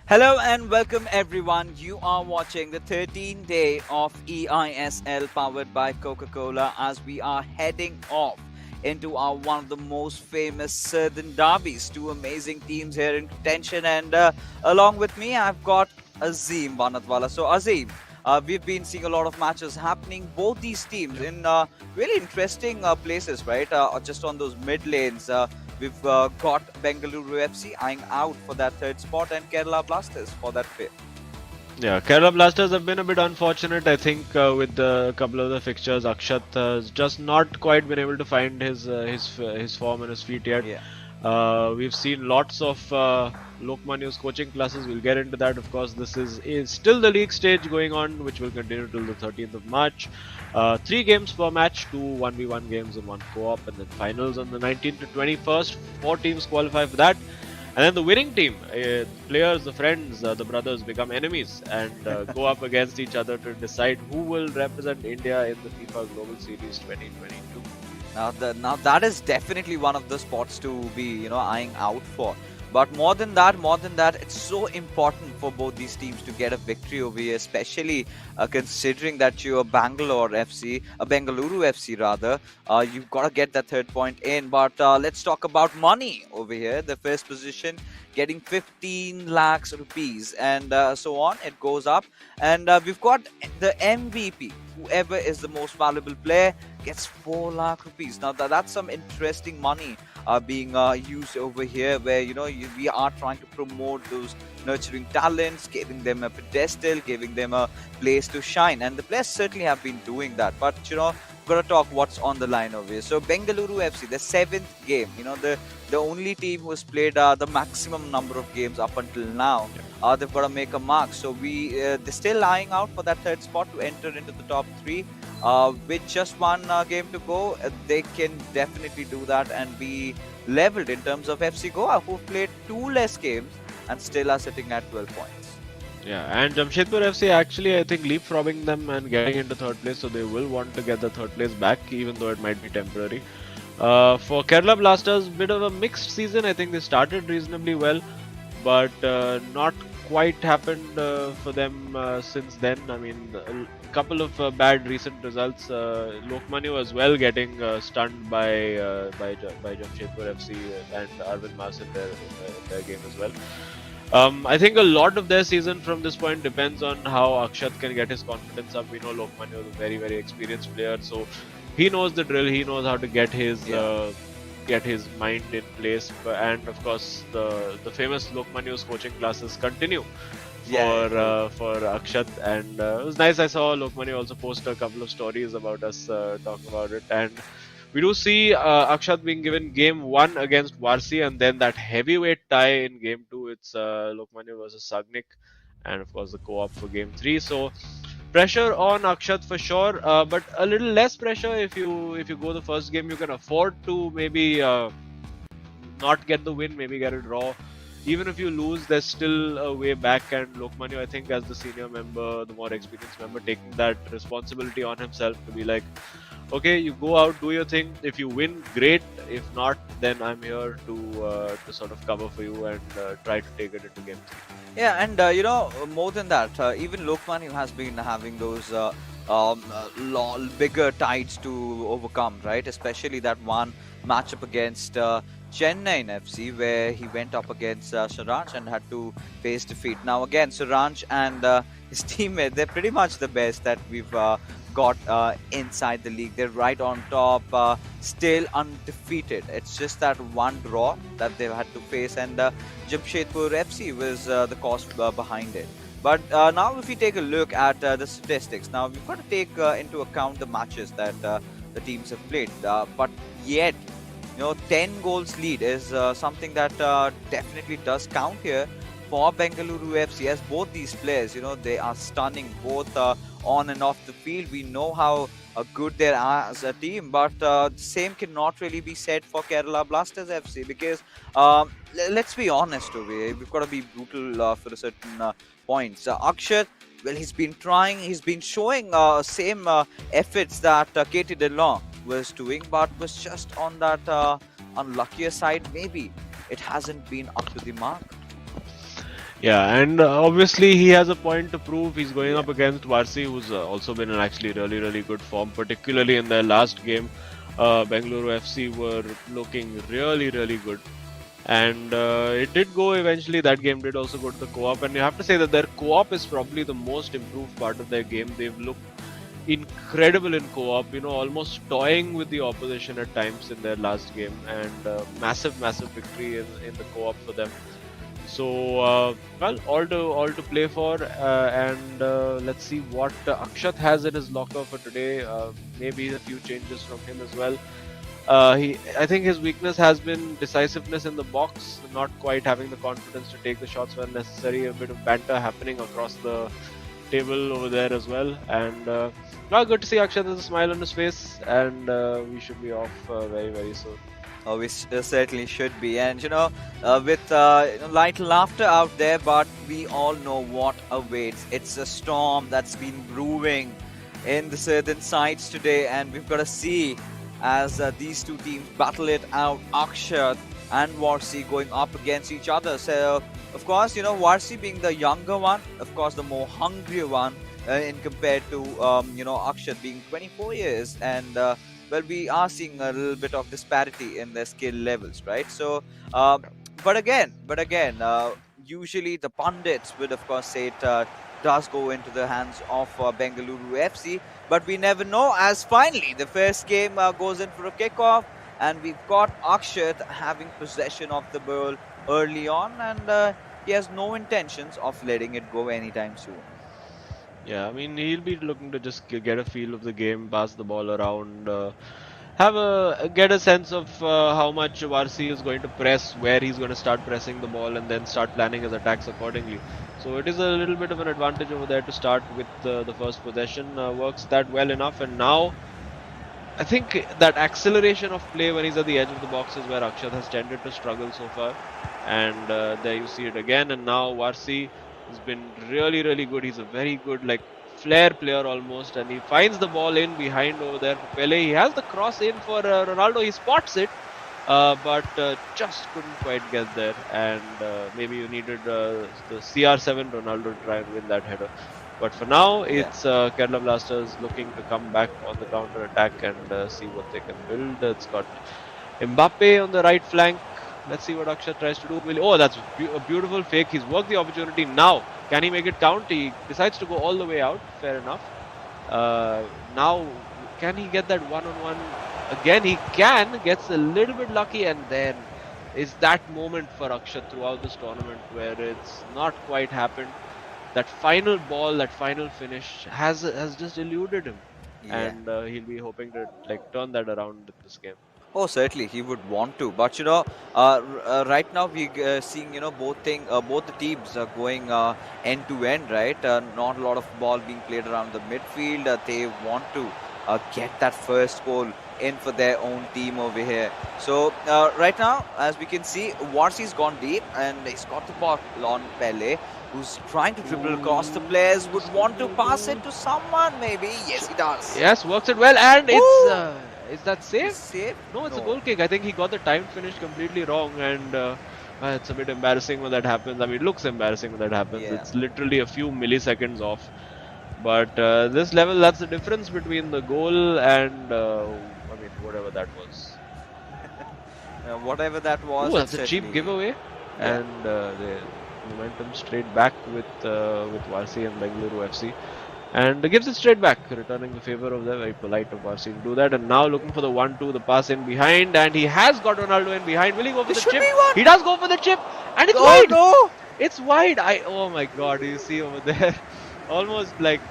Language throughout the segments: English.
Hello and welcome everyone. You are watching the 13th day of eISL powered by Coca-Cola as we are heading off into our one of the most famous Southern derbies. Two amazing teams here in contention, and along with me, I've got Azim Banatwala. So, Azim, we've been seeing a lot of matches happening. Both these teams Yeah. in really interesting places, right? Just on those mid lanes. We've got Bengaluru FC eyeing out for that third spot and Kerala Blasters for that fifth. Yeah, Kerala Blasters have been a bit unfortunate, I think, with a couple of the fixtures. Akshat has just not quite been able to find his form and his feet yet. Yeah. We've seen lots of Lokmanyu's coaching classes. We'll get into that. Of course, this is still the league stage going on, which will continue till the 13th of March. 3 games per match, two 1v1 games and one co-op, and then finals on the 19th to 21st. 4 teams qualify for that. And then the winning team, players, the friends, the brothers become enemies and go up against each other to decide who will represent India in the FIFA Global Series 2022. Now that is definitely one of the spots to be eyeing out for. But more than that, it's so important for both these teams to get a victory over here, especially considering that you're Bangalore FC, Bengaluru FC rather. You've got to get that third point in. But let's talk about money over here. The first position getting 15 lakhs rupees and so on. It goes up, and we've got the MVP. Whoever is the most valuable player gets 4 lakh rupees. Now that's some interesting money being used over here, where we are trying to promote those nurturing talents, giving them a pedestal, giving them a place to shine, and the players certainly have been doing that. But we've got to talk what's on the line over here. So Bengaluru FC, the seventh game, the only team who has played the maximum number of games up until now. They've got to make a mark. So they're still lying out for that third spot to enter into the top three. With just one game to go, they can definitely do that and be leveled in terms of FC Goa, who've played 2 less games and still are sitting at 12 points. Yeah, and Jamshedpur FC actually, I think, leapfrogging them and getting into third place, so they will want to get the third place back, even though it might be temporary. For Kerala Blasters, bit of a mixed season. I think they started reasonably well, but not quite happened for them since then. I mean, a couple of bad recent results. Lokmanya as well getting stunned by Jamshedpur FC and Arvind Mas in their game as well. I think a lot of their season from this point depends on how Akshat can get his confidence up. We know Lokmanya is a very, very experienced player, so he knows the drill. He knows how to get his mind in place. And of course, the famous Lokmanya's coaching classes continue for Akshat. And it was nice. I saw Lokmanya also post a couple of stories about us talking about it. And we do see Akshat being given game 1 against Varsi, and then that heavyweight tie in game 2. It's Lokmanya versus Sagnik, and of course the co-op for game 3. So pressure on Akshat for sure, but a little less pressure if you go the first game. You can afford to maybe not get the win, maybe get a draw. Even if you lose, there's still a way back, and Lokmanya, I think, as the senior member, the more experienced member, taking that responsibility on himself to be like, okay, you go out, do your thing. If you win, great. If not, then I'm here to sort of cover for you and try to take it into game 3. Yeah, and more than that, even Lokman has been having those bigger tides to overcome, right? Especially that one matchup against Chennai FC, where he went up against Saranj and had to face defeat. Now, again, Saranj and his teammate, they're pretty much the best that we've got inside the league. They're right on top, still undefeated. It's just that one draw that they've had to face, and Jamshedpur FC was the cause behind it. But now, if we take a look at the statistics, now we've got to take into account the matches that the teams have played. But yet, 10 goals lead is something that definitely does count here for Bengaluru FC, as both these players, they are stunning both on and off the field. We know how good they are as a team, but the same cannot really be said for Kerala Blasters FC, because let's be honest over here, we've got to be brutal for a certain points. Akshat, well, he's been trying, he's been showing same efforts that KT DeLong was doing, but was just on that unluckier side. Maybe it hasn't been up to the mark. Yeah, and obviously he has a point to prove. He's going Yeah. up against Varsi, who's also been in actually really good form, particularly in their last game. Bengaluru FC were looking really good, and it did go eventually. That game did also go to the co-op, and you have to say that their co-op is probably the most improved part of their game. They've looked incredible in co-op, almost toying with the opposition at times in their last game, and massive victory in the co-op for them. So well, all to play for, and let's see what Akshat has in his locker for today. Maybe a few changes from him as well. I think his weakness has been decisiveness in the box, not quite having the confidence to take the shots when necessary. A bit of banter happening across the table over there as well, and well, good to see Akshat with a smile on his face, and we should be off very soon. Oh, we certainly should be. And with light laughter out there, but we all know what awaits. It's a storm that's been brewing in the southern sides today, and we've got to see as these two teams battle it out. Akshat and Varsi going up against each other. So, of course, Varsi being the younger one, of course, the more hungry one in compared to Akshat being 24 years and. Well, we are seeing a little bit of disparity in their skill levels, right? So, but again, usually the pundits would, of course, say it does go into the hands of Bengaluru FC, but we never know. As finally the first game goes in for a kickoff, and we've got Akshat having possession of the ball early on, and he has no intentions of letting it go anytime soon. Yeah, I mean he'll be looking to just get a feel of the game, pass the ball around, have a get a sense of how much Varsi is going to press, where he's going to start pressing the ball, and then start planning his attacks accordingly. So it is a little bit of an advantage over there to start with the first possession. Works that well enough, and now I think that acceleration of play when he's at the edge of the box is where Akshat has tended to struggle so far. And there you see it again. And now Varsi has been really good. He's a very good, like, flair player almost. And he finds the ball in behind over there for Pele. He has the cross in for Ronaldo. He spots it. But just couldn't quite get there. And maybe you needed the CR7 Ronaldo to try and win that header. But for now, Yeah. it's Kerala Blasters looking to come back on the counter attack and see what they can build. It's got Mbappe on the right flank. Let's see what Akshat tries to do. Oh, that's a beautiful fake. He's worked the opportunity. Now, can he make it count? He decides to go all the way out. Fair enough. Now, can he get that one-on-one? Again, he can. Gets a little bit lucky, and then is that moment for Akshat throughout this tournament where it's not quite happened. That final ball, that final finish has just eluded him, Yeah. and he'll be hoping to turn that around in this game. Oh, certainly he would want to, but right now we seeing both the teams are going end to end, right? Not a lot of ball being played around the midfield. They want to get that first goal in for their own team over here. So right now, as we can see, Varsi's gone deep and he's got the ball on Pele, who's trying to dribble across the players. Would want to pass it to someone, maybe. Yes, he does. Yes, works it well, and it's Woo! is that He's safe? safe. No, it's a No. goal kick. I think he got the time finish completely wrong, and it's a bit embarrassing when that happens. I mean, it looks embarrassing when that happens. Yeah. It's literally a few milliseconds off. But this level, that's the difference between the goal and I mean, whatever that was. Whatever that was, Oh, it's that's a cheap certainly. giveaway, Yeah. and the momentum straight back with Varsi and Bengaluru FC, and gives it straight back, returning the favor of them. Very polite of Varsi to do that, and now looking for the 1-2, the pass in behind, and he has got Ronaldo in behind. Will he go for This the should chip? be one. He does go for the chip, and it's Oh wide. no! It's wide. Oh my God! You see over there, almost like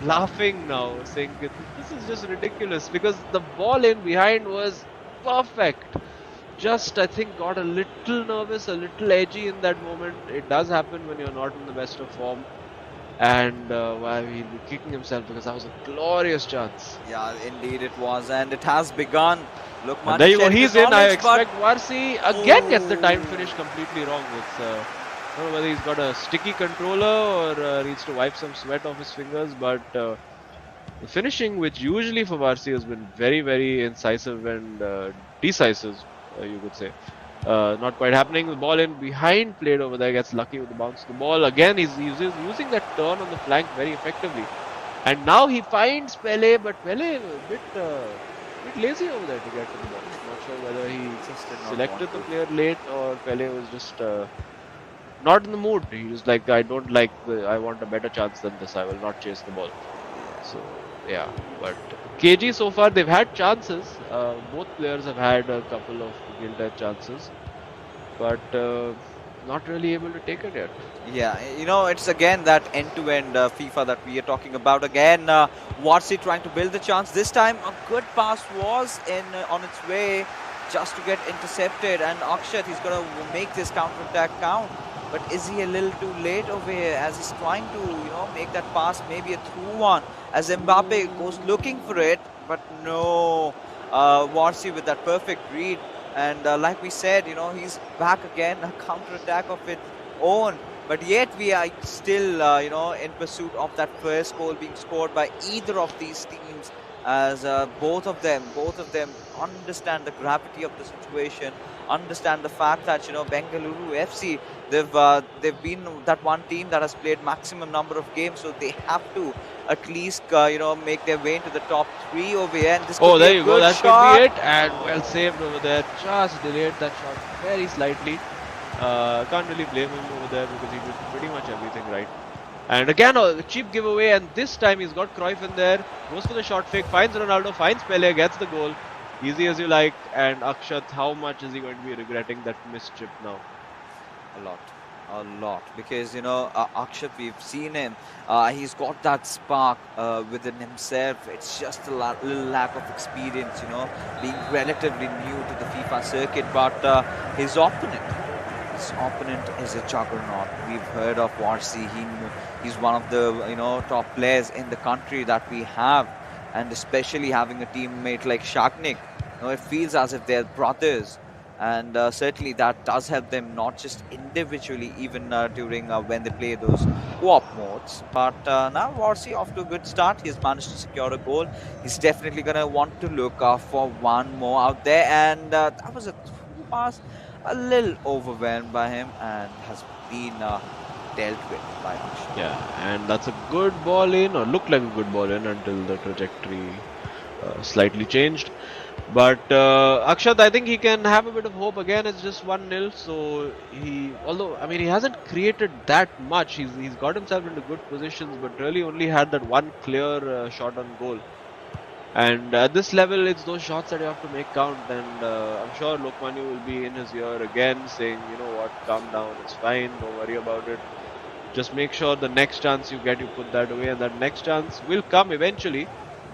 laughing now, saying this is just ridiculous because the ball in behind was perfect. Just, I think, got a little nervous, a little edgy in that moment. It does happen when you're not in the best of form. And he'll be kicking himself because that was a glorious chance. Yeah, indeed it was, and it has begun. Look, And there you go, sharing he's his in. I knowledge, but expect Varsi again gets the time oh, finish completely wrong. It's I don't know whether he's got a sticky controller or needs to wipe some sweat off his fingers, but the finishing, which usually for Varsi has been very incisive and decisive, you could say. Not quite happening. The ball in behind, played over there, gets lucky with the bounce of the ball. Again, he's using that turn on the flank very effectively. And now he finds Pele, but Pele a bit lazy over there to get to the ball. Not sure whether he Just did not want selected the to. player late or Pele was just not in the mood. He was like, I don't like I want a better chance than this. I will not chase the ball. So yeah, but KG so far they've had chances. Both players have had a couple of gilt chances, but not really able to take it yet. Yeah, it's again that end-to-end FIFA that we are talking about. Again, Warsi trying to build the chance. This time, a good pass was in on its way just to get intercepted. And Akshat, he's going to make this counter-attack count. But is he a little too late over here as he's trying to, make that pass, maybe a through one, as Mbappe goes looking for it. But no, Warsi with that perfect read. And like we said, he's back again, a counter-attack of its own. But yet we are still, in pursuit of that first goal being scored by either of these teams, as both of them understand the gravity of the situation, understand the fact that Bengaluru FC, they've been that one team that has played maximum number of games, so they have to at least make their way into the top three over here. And this could Oh, be there a you go. good That could shot. be it, and well saved over there. Just delayed that shot very slightly. Can't really blame him over there because he did pretty much everything right. And again, a cheap giveaway, and this time he's got Cruyff in there. Goes for the shot fake, finds Ronaldo, finds Pele, gets the goal. Easy as you like. And Akshat, how much is he going to be regretting that missed chip now? A lot, because Akshat, we've seen him, he's got that spark within himself. It's just a little lack of experience, being relatively new to the FIFA circuit. But his opponent is a juggernaut. We've heard of Warsi. He's one of the top players in the country that we have, and especially having a teammate like Shagnik, it feels as if they're brothers. And certainly that does help them, not just individually, even during when they play those co-op modes. But now Warsi off to a good start. He's managed to secure a goal. He's definitely going to want to look for one more out there. And that was a through pass, a little overwhelmed by him, and has been dealt with by Akshay. Yeah, and that's a good ball in, or looked like a good ball in until the trajectory slightly changed. But Akshat, I think he can have a bit of hope again. It's just 1-0, so although I mean he hasn't created that much. He's got himself into good positions, but really only had that one clear shot on goal. And at this level, it's those shots that you have to make count. And I'm sure Lokmanu will be in his ear again, saying, you know what, calm down, it's fine, don't worry about it. Just make sure the next chance you get, you put that away, and that next chance will come eventually.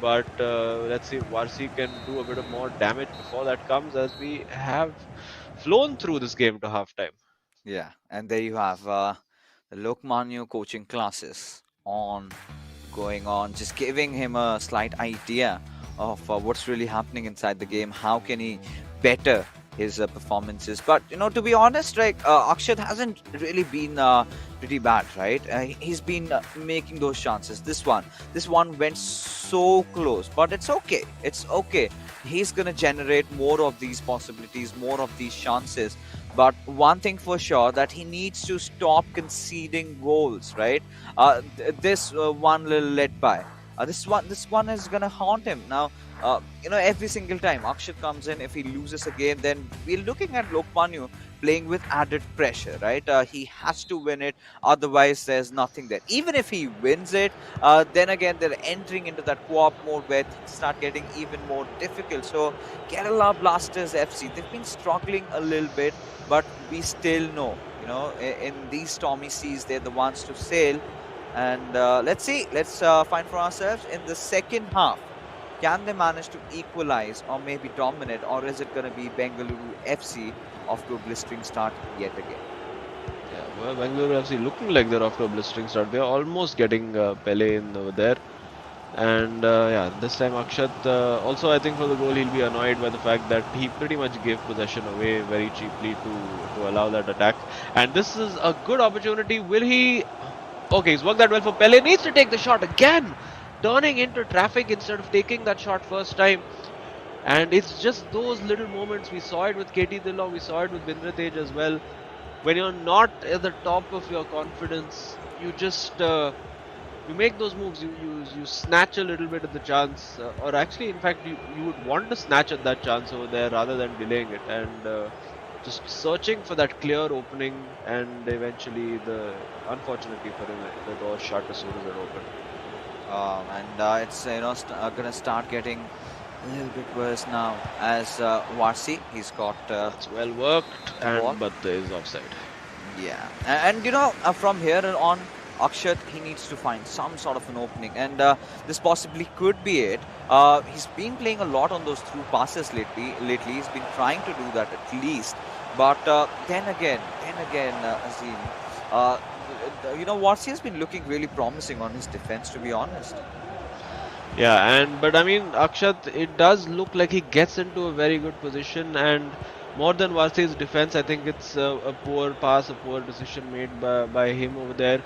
But let's see if Warsi can do a bit of more damage before that comes, as we have flown through this game to halftime. Yeah, and there you have the Lokmanu coaching classes going on, just giving him a slight idea of what's really happening inside the game. How can he better his performances? But to be honest, right, Akshat hasn't really been pretty bad, right? He's been making those chances. This one went so close, but it's okay. It's okay. He's gonna generate more of these possibilities, more of these chances. But one thing for sure, that he needs to stop conceding goals, right? This one little let by. This one is gonna haunt him now. Every single time Akshat comes in, if he loses a game, then we're looking at Lokmanu playing with added pressure, right? He has to win it, otherwise there's nothing there. Even if he wins it, then again they're entering into that co-op mode where things start getting even more difficult. So Kerala Blasters FC, they've been struggling a little bit, but we still know, in these stormy seas, they're the ones to sail. And let's see, let's find for ourselves in the second half. Can they manage to equalize or maybe dominate, or is it going to be Bengaluru FC off to a blistering start yet again? Yeah, well, Bengaluru FC looking like they're off to a blistering start. They're almost getting Pele in over there. And yeah, this time Akshat, also I think for the goal he'll be annoyed by the fact that he pretty much gave possession away very cheaply to allow that attack. And this is a good opportunity. Will he? Okay, he's worked that well for Pele. Needs to take the shot again, turning into traffic instead of taking that shot first time. And it's just those little moments. We saw it with KT Dillon, we saw it with Bindra Tej as well. When you're not at the top of your confidence, you just you make those moves. You snatch a little bit of the chance, or actually, in fact, you would want to snatch at that chance over there rather than delaying it, and just searching for that clear opening. And eventually, unfortunately for him, the door shut as soon as it opened. And it's gonna start getting a little bit worse now as Varsi, he's got That's well worked, the ball. but there is offside. Yeah, and from here on, Akshat, he needs to find some sort of an opening, and this possibly could be it. He's been playing a lot on those through passes lately. He's been trying to do that at least, but then again, Azim, Varsi has been looking really promising on his defense, to be honest. Yeah, but I mean, Akshat, it does look like he gets into a very good position, and more than Varsi's defense, I think it's a poor pass, a poor decision made by him over there.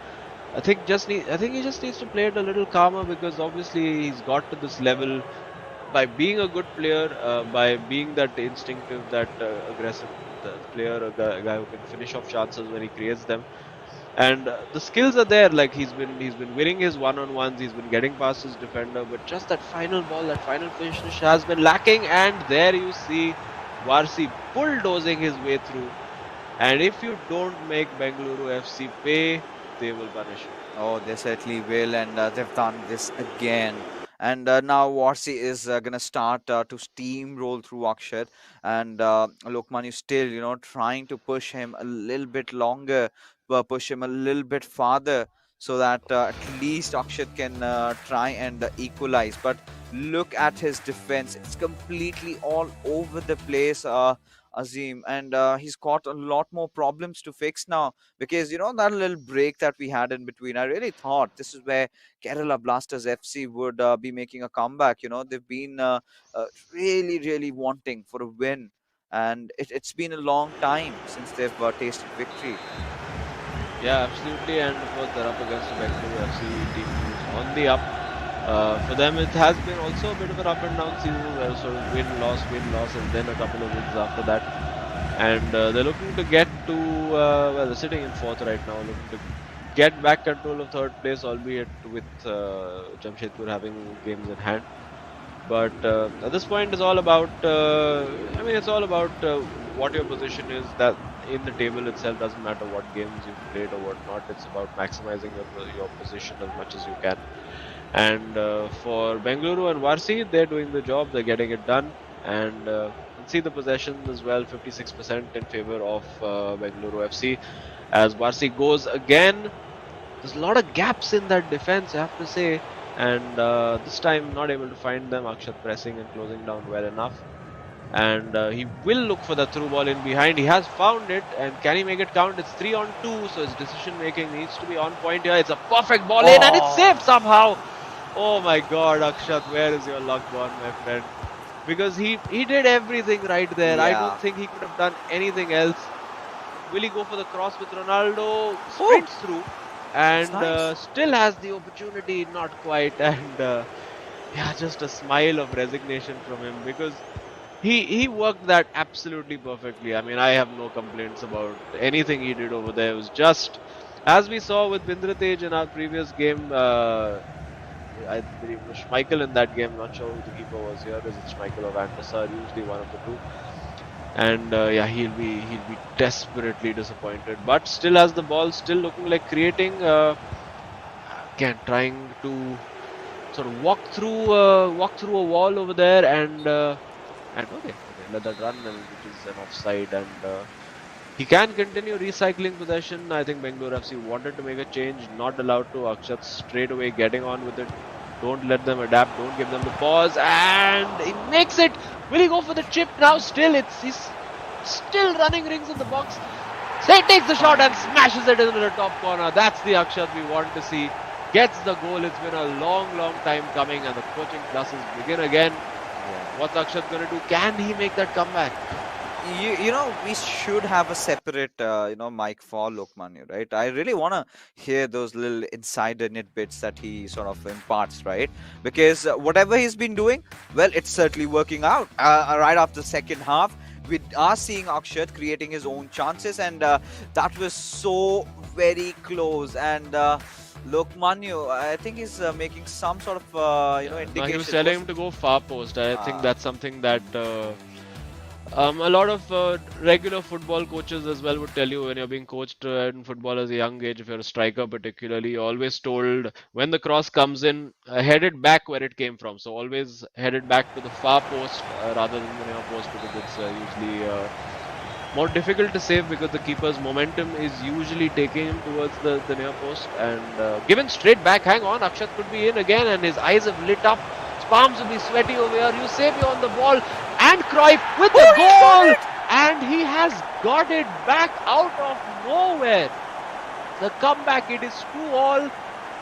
I think he just needs to play it a little calmer, because obviously he's got to this level by being a good player, by being that instinctive, that aggressive player, a guy who can finish off chances when he creates them. And the skills are there. Like he's been winning his one-on-ones, he's been getting past his defender, but just that final ball, that final finish has been lacking. And there you see Varsi bulldozing his way through. And if you don't make Bengaluru FC pay, they will punish you. Oh, they certainly will, and they've done this again. And now Warsi is going to start to steamroll through Akshat, and Lokman is still, trying to push him a little bit longer, push him a little bit farther, so that at least Akshat can try and equalize. But look at his defense; it's completely all over the place. Azim, and he's got a lot more problems to fix now, because that little break that we had in between, I really thought this is where Kerala Blasters FC would be making a comeback. They've been really, really wanting for a win, and it's been a long time since they've tasted victory. Yeah, absolutely. And of course, they're up against the Bengaluru FC team who's on the up. For them, it has been also a bit of an up and down season, where sort of win, loss, and then a couple of wins after that. And they're looking to get to, well, they're sitting in fourth right now, looking to get back control of third place, albeit with Jamshedpur having games in hand. But at this point, it's all about, it's all about what your position is. That in the table itself doesn't matter what games you've played or whatnot. It's about maximizing your position as much as you can. And for Bengaluru and Varsi, they're doing the job. They're getting it done. And see the possessions as well, 56% in favor of Bengaluru FC. As Varsi goes again, there's a lot of gaps in that defense, I have to say. And this time, not able to find them. Akshat pressing and closing down well enough. And he will look for the through ball in behind. He has found it, and can he make it count? It's 3-on-2, so his decision making needs to be on point here. It's a perfect ball in, and it's saved somehow. Oh my God, Akshat, where is your luck gone, my friend? Because he did everything right there. I don't think he could have done anything else. Will he go for the cross with Ronaldo? Sprints through, and nice. still has the opportunity, not quite. And just a smile of resignation from him, because he worked that absolutely perfectly. I mean, I have no complaints about anything he did over there. It was just, as we saw with Bindra Tej in our previous game, I believe it was Schmeichel in that game. Not sure who the keeper was here. Is it Schmeichel or Van der Sar? Usually one of the two. And he'll be desperately disappointed. But still has the ball, still looking like creating. Again, trying to sort of walk through a wall over there, and okay, let that run, which is an offside, and he can continue recycling possession. I think Bengaluru FC wanted to make a change, not allowed to. Akshat straight away getting on with it. Don't let them adapt, don't give them the pause, and he makes it. Will he go for the chip now? He's still running rings in the box. So he takes the shot and smashes it into the top corner. That's the Akshat we want to see. Gets the goal. It's been a long time coming, and the coaching classes begin again. What's Akshat going to do? Can he make that comeback? You know, we should have a separate, mic for Lokmanya, right? I really want to hear those little insider bits that he sort of imparts, right? Because whatever he's been doing, well, it's certainly working out. Right after the second half, we are seeing Akshat creating his own chances, and that was so very close. And Lokmanya, I think he's making some sort of, Yeah, no, he was indication. telling him to go far post. I think Uh, that's something that a lot of regular football coaches as well would tell you when you're being coached in football as a young age, if you're a striker particularly, you're always told when the cross comes in, head it back where it came from. So always head it back to the far post rather than the near post because it's usually more difficult to save because the keeper's momentum is usually taking him towards the near post and given straight back. Hang on, Akshat could be in again and his eyes have lit up. His palms will be sweaty over here. Eusebio on the ball and Cruyff with the oh, he's got goal it! and he has got it back out of nowhere. The comeback, it is 2-2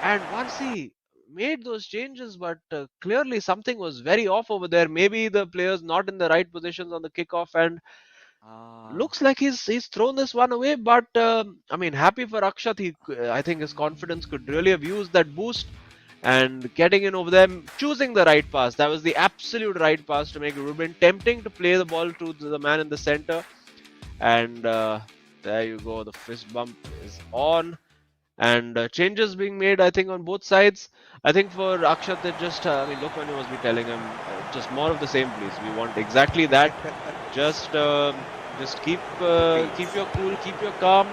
and Varsi made those changes but clearly something was very off over there. Maybe the players not in the right positions on the kickoff and Ah. looks like he's thrown this one away. But I mean, happy for Akshat. I think his confidence could really have used that boost and getting in over them, choosing the right pass. That was the absolute right pass to make. It would have been tempting to play the ball to the man in the center, and there you go. The fist bump is on. And changes being made, I think, on both sides. I think for Akshat, they just, I mean, Lokmanya must be telling him just more of the same, please. We want exactly that. Just, just keep Repeats. your cool, keep your calm,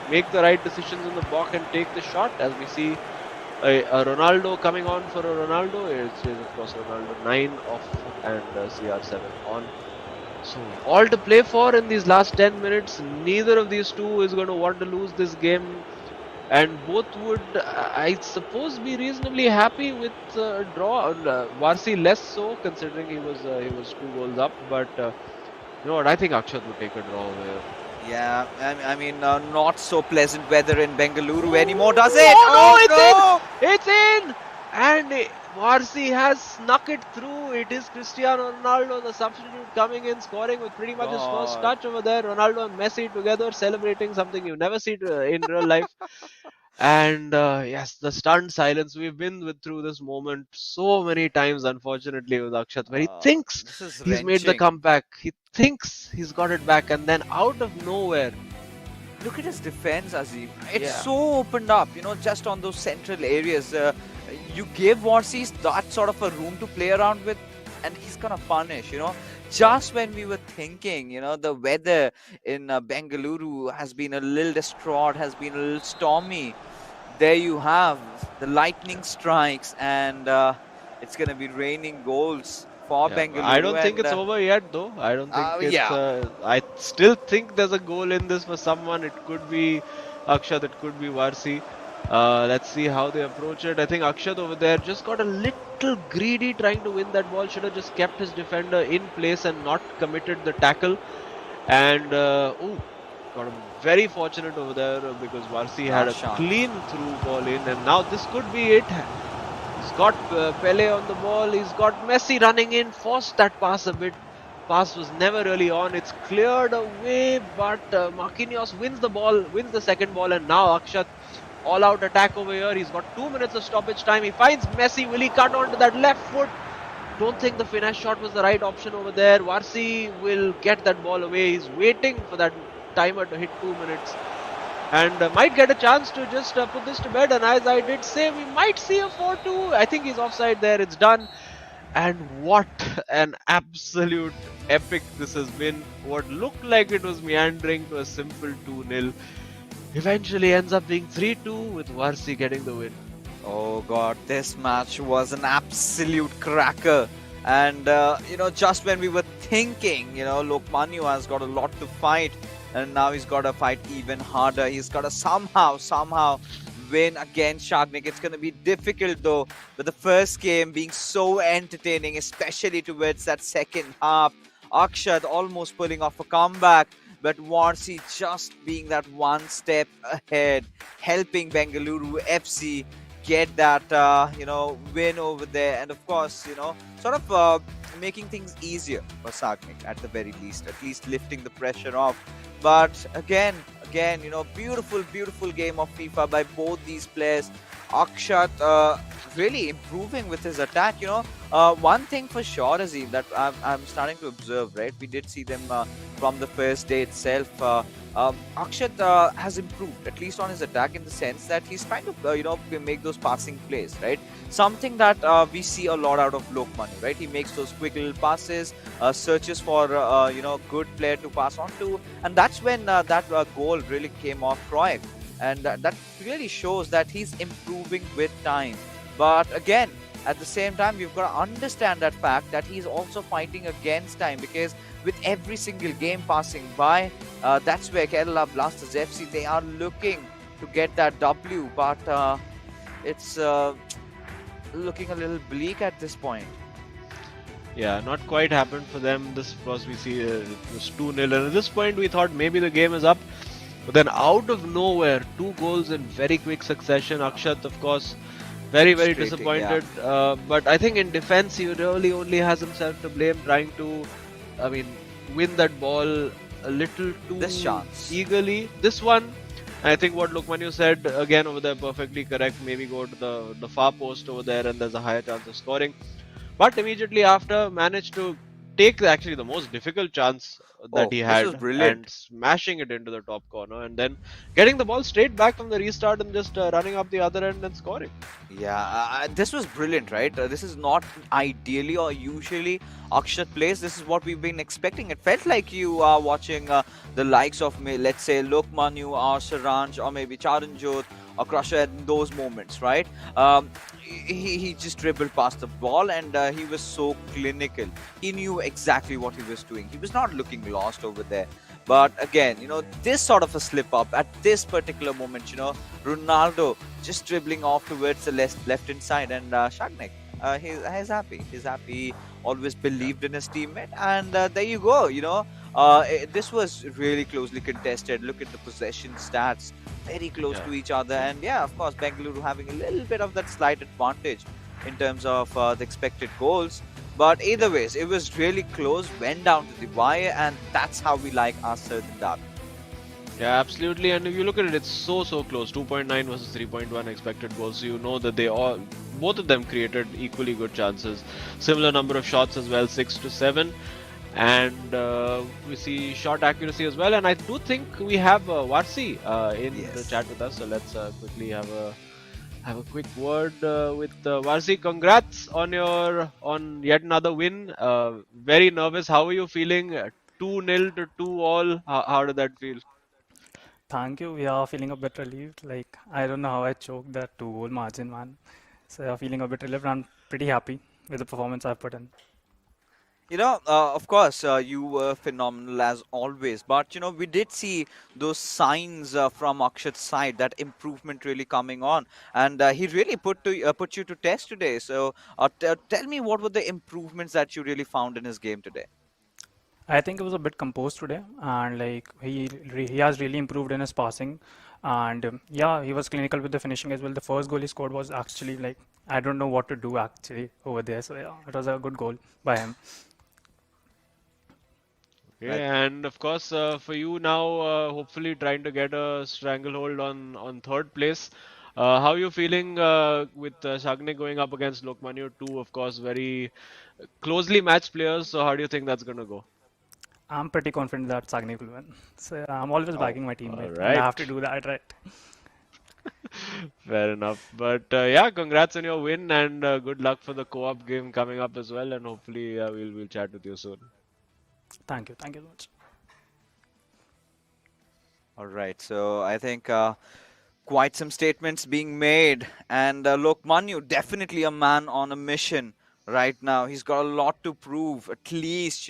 make the right decisions in the box, and take the shot. As we see a Ronaldo coming on for a Ronaldo, it is of course Ronaldo 9 off and CR7 on. So all to play for in these last 10 minutes. Neither of these two is going to want to lose this game and both would, I suppose, be reasonably happy with a draw. Varsi less so, considering he was 2 goals up. But you know what? I think Akshat would take a draw here. Yeah, I mean, not so pleasant weather in Bengaluru anymore, does it? Oh Oh no! It's no! in! It's in! And Varsi has snuck it through. It is Cristiano Ronaldo, the substitute, coming in, scoring with pretty much his first God. touch over there. Ronaldo and Messi together celebrating something you never see in real life. And yes, the stunned silence. We've been through this moment so many times, unfortunately, with Akshat, where he thinks This is he's made the wrenching. comeback. He thinks he's got it back, and then out of nowhere, Look at his defense, Azim. It's yeah, so opened up, just on those central areas. You give Warsis that sort of a room to play around with, and he's gonna punish. Just when we were thinking, the weather in Bengaluru has been a little distraught, has been a little stormy. There you have the lightning strikes, and it's gonna be raining goals for yeah. I Bengaluru. don't think And it's over yet, though. I don't think it's. yeah, I still think there's a goal in this for someone. It could be Akshat. It could be Varsi. Let's see how they approach it. I think Akshat over there just got a little greedy trying to win that ball. Should have just kept his defender in place and not committed the tackle. And got him very fortunate over there because Varsi had a Prashant. clean through ball in, and now this could be it. He's got Pele on the ball. He's got Messi running in, forced that pass a bit. Pass was never really on. It's cleared away, but Marquinhos wins the ball, wins the second ball, and now Akshat all-out attack over here. He's got 2 minutes of stoppage time. He finds Messi. Will he cut onto that left foot? Don't think the finesse shot was the right option over there. Varsi will get that ball away. He's waiting for that timer to hit 2 minutes and might get a chance to just put this to bed. And as I did say, we might see a 4-2. I think he's offside there. It's done. And what an absolute epic this has been. What looked like it was meandering to a simple 2-0 eventually ends up being 3-2 with Varsi getting the win. Oh God, this match was an absolute cracker. And just when we were thinking, Lokmanya has got a lot to fight, and now he's got to fight even harder. He's got to somehow win against Shagnik. It's going to be difficult though, with the first game being so entertaining, especially towards that second half. Akshat almost pulling off a comeback, but Varsi just being that one step ahead, helping Bengaluru FC get that win over there, and of course, sort of making things easier for Sagnik at the very least, at least lifting the pressure off. But again, beautiful game of FIFA by both these players. Akshat really improving with his attack. One thing for sure, Azim, that I'm starting to observe, right? We did see them from the first day itself. Akshat has improved, at least on his attack, in the sense that he's trying to, make those passing plays, right? Something that we see a lot out of Lokmanu, right? He makes those quick little passes, searches for, good player to pass on to, and that's when that goal really came off Croix. And that really shows that he's improving with time. But again, at the same time, we've got to understand that fact that he's also fighting against time, because with every single game passing by, that's where Kerala Blasters FC, they are looking to get that W, but it's looking a little bleak at this point. Yeah, not quite happened for them. This, of course, we see it was 2-0, and at this point we thought maybe the game is up. But then out of nowhere, 2 goals in very quick succession. Akshat, of course, very Frustrating, disappointed. But I think in defense, he really only has himself to blame, trying to, I mean, win that ball a little too This chance. eagerly. This one, I think what Lokmanu said again over there, perfectly correct. Maybe go to the far post over there, and there's a higher chance of scoring. But immediately after, managed to take actually the most difficult chance that Oh, he this was had and brilliant. smashing it into the top corner, and then getting the ball straight back from the restart and just running up the other end and scoring. Yeah, this was brilliant, right? This is not ideally or usually Akshat plays. This is what we've been expecting. It felt like you are watching the likes of, let's say, Lokmanu or Saranj or maybe Charanjot or Crusher in those moments, right? He just dribbled past the ball, and he was so clinical. He knew exactly what he was doing. He was not looking lost over there. But again, this sort of a slip up at this particular moment, Ronaldo just dribbling off towards the left hand side, and Shagnik, he's happy. He's happy. He always Yeah, believed in his teammate, and there you go. This was really closely contested. Look at the possession stats, very close yeah. to each other, and yeah, of course, Bengaluru having a little bit of that slight advantage in terms of the expected goals. But either ways, it was really close, went down to the wire, and that's how we like our Southern Derby. Yeah, absolutely. And if you look at it, it's so close. 2.9 versus 3.1 expected goals. So you know that both of them created equally good chances. Similar number of shots as well, 6 to 7. And we see shot accuracy as well. And I do think we have Varsi in the Yes. chat with us. So let's quickly have a quick word with Varsi. Congrats on yet another win. Very nervous. How are you feeling? 2-0 to 2-all. How did that feel? Thank you. We are feeling a bit relieved. Like, I don't know how I choked that 2 goal margin, man. So, yeah, feeling a bit relieved. I'm pretty happy with the performance I've put in. Of course, you were phenomenal as always, but we did see those signs from Akshat's side, that improvement really coming on, and he really put you to test today. So, tell me, what were the improvements that you really found in his game today? I think it was a bit composed today, and like he has really improved in his passing, and yeah, he was clinical with the finishing as well. The first goal he scored was actually like I don't know what to do actually over there. So yeah, it was a good goal by him. Okay, Right. and of course, for you now, hopefully trying to get a stranglehold on third place. How are you feeling with Sagne going up against Lokmanu? Two, of course, very closely matched players. So how do you think that's going to go? I'm pretty confident that Sagni will win. So yeah, I'm always Oh, backing my All teammate, and I have to right, do that, right? fair enough. But yeah, congrats on your win and good luck for the co-op game coming up as well. And hopefully, we'll chat with you soon. Thank you so much. all right. So I think quite some statements being made. And look, Manu, definitely a man on a mission right now. He's got a lot to prove, at least,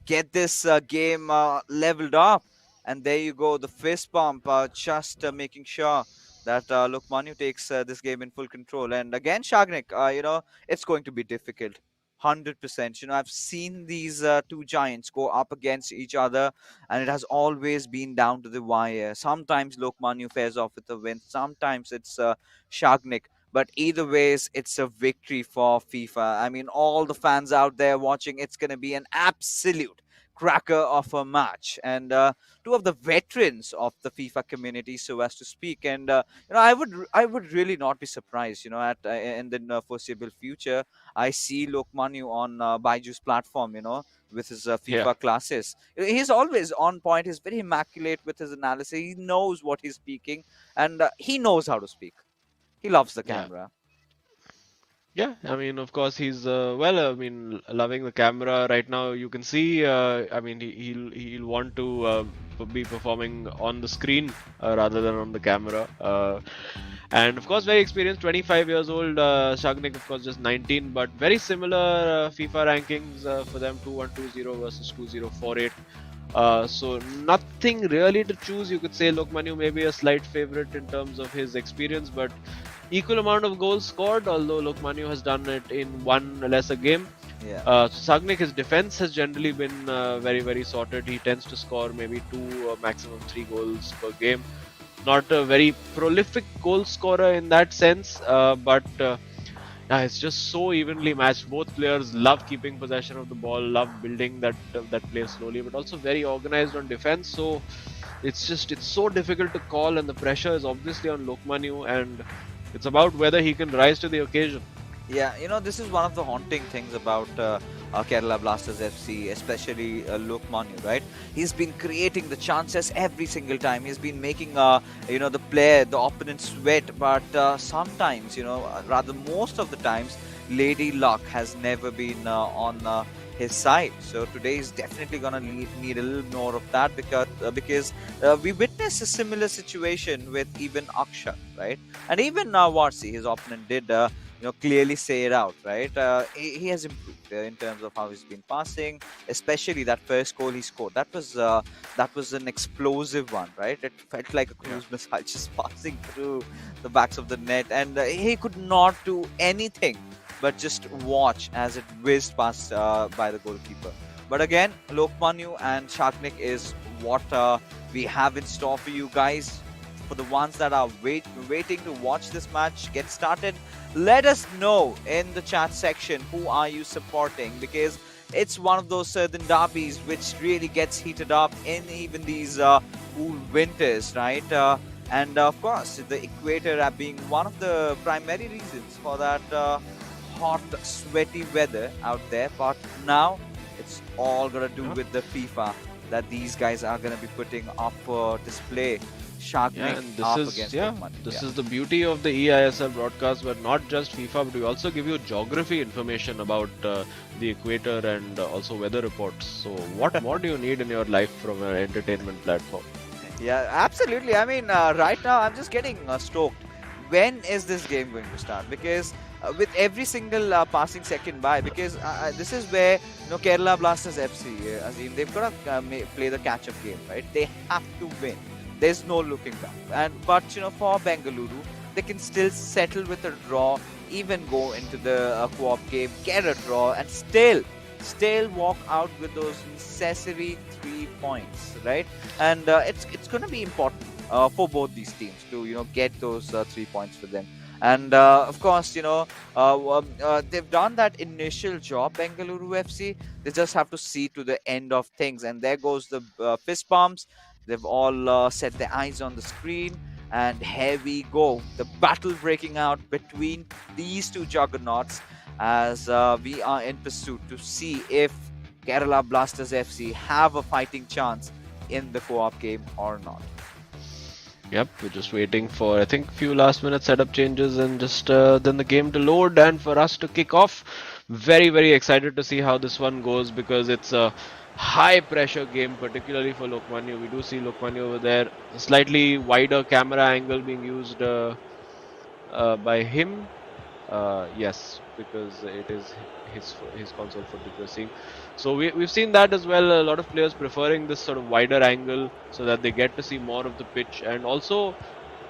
get this game leveled up. And there you go, the fist bump, just making sure that look, Manu takes this game in full control. And again, Shagnik, it's going to be difficult. 100%. I've seen these two giants go up against each other, and it has always been down to the wire. Sometimes Lokmanu fares off with a win, sometimes it's Shagnik. But either ways, it's a victory for FIFA. I mean, all the fans out there watching, it's going to be an absolute cracker of a match. And two of the veterans of the FIFA community, so as to speak. And I would really not be surprised. At in the foreseeable future, I see Lokmanu on Baiju's platform. With his Yeah, FIFA classes, he's always on point. He's very immaculate with his analysis. He knows what he's speaking, and he knows how to speak. He loves the yeah. camera. Yeah, I mean, of course, he's well. I mean, loving the camera right now. You can see. I mean, he'll want to be performing on the screen rather than on the camera. And of course, very experienced, 25 years old. Shagnik, of course, just 19, but very similar FIFA rankings for them: 2120 versus 2048. So nothing really to choose. You could say Lokmanu may be a slight favorite in terms of his experience, but equal amount of goals scored, although Lokmanu has done it in one lesser game. Yeah. Sagnik, his defense has generally been very, very sorted. He tends to score maybe 2 or maximum 3 goals per game. Not a very prolific goal scorer in that sense, but yeah, it's just so evenly matched. Both players love keeping possession of the ball, love building that play slowly, but also very organized on defense. So it's so difficult to call, and the pressure is obviously on Lokmanu, and it's about whether he can rise to the occasion. Yeah, this is one of the haunting things about Kerala Blasters FC, especially Lokmanu, right? He's been creating the chances every single time. He's been making, the opponent sweat, but sometimes, rather most of the times, Lady Luck has never been on his side. So today is definitely going to need a little more of that because we witnessed a similar situation with even Akshat, right? And even Varsi, his opponent, did. Clearly say it out, right? He has improved in terms of how he's been passing, especially that first goal he scored. That was an explosive one, right? It felt like a Yeah. cruise missile just passing through the backs of the net, and he could not do anything but just watch as it whizzed past by the goalkeeper. But again, Lokmanu and Shaknik is what we have in store for you guys. For the ones that are waiting to watch this match get started, let us know in the chat section who are you supporting, because it's one of those certain derbies which really gets heated up in even these cool winters, right? And of course, the equator being one of the primary reasons for that hot, sweaty weather out there. But now it's all gonna do Yeah. with the FIFA that these guys are gonna be putting up for display. Yeah, Sharknik and this up is against yeah, Lokman. this Yeah. is the beauty of the eISL broadcast, but not just FIFA, but we also give you geography information about the equator and also weather reports. So, what more do you need in your life from an entertainment platform? Yeah, absolutely. I mean, right now I'm just getting stoked. When is this game going to start? Because with every single passing second by, because this is where Kerala Blasters FC, Azim, they've got to play the catch-up game, right? They have to win. There's no looking back. But for Bengaluru, they can still settle with a draw, even go into the co-op game, get a draw, and still walk out with those necessary 3 points, right? And it's going to be important for both these teams to get those 3 points for them. And of course, they've done that initial job, Bengaluru FC. They just have to see to the end of things. And there goes the fist bumps. They've all set their eyes on the screen. And here we go. The battle breaking out between these two juggernauts as we are in pursuit to see if Kerala Blasters FC have a fighting chance in the co-op game or not. Yep, we're just waiting for I think few last minute setup changes and just then the game to load and for us to kick off. Very very excited to see how this one goes because it's a high pressure game, particularly for Lokmanya. We do see Lokmanya over there, a slightly wider camera angle being used by him. Yes, because it is his console footage we're seeing. So we've seen that as well. A lot of players preferring this sort of wider angle so that they get to see more of the pitch, and also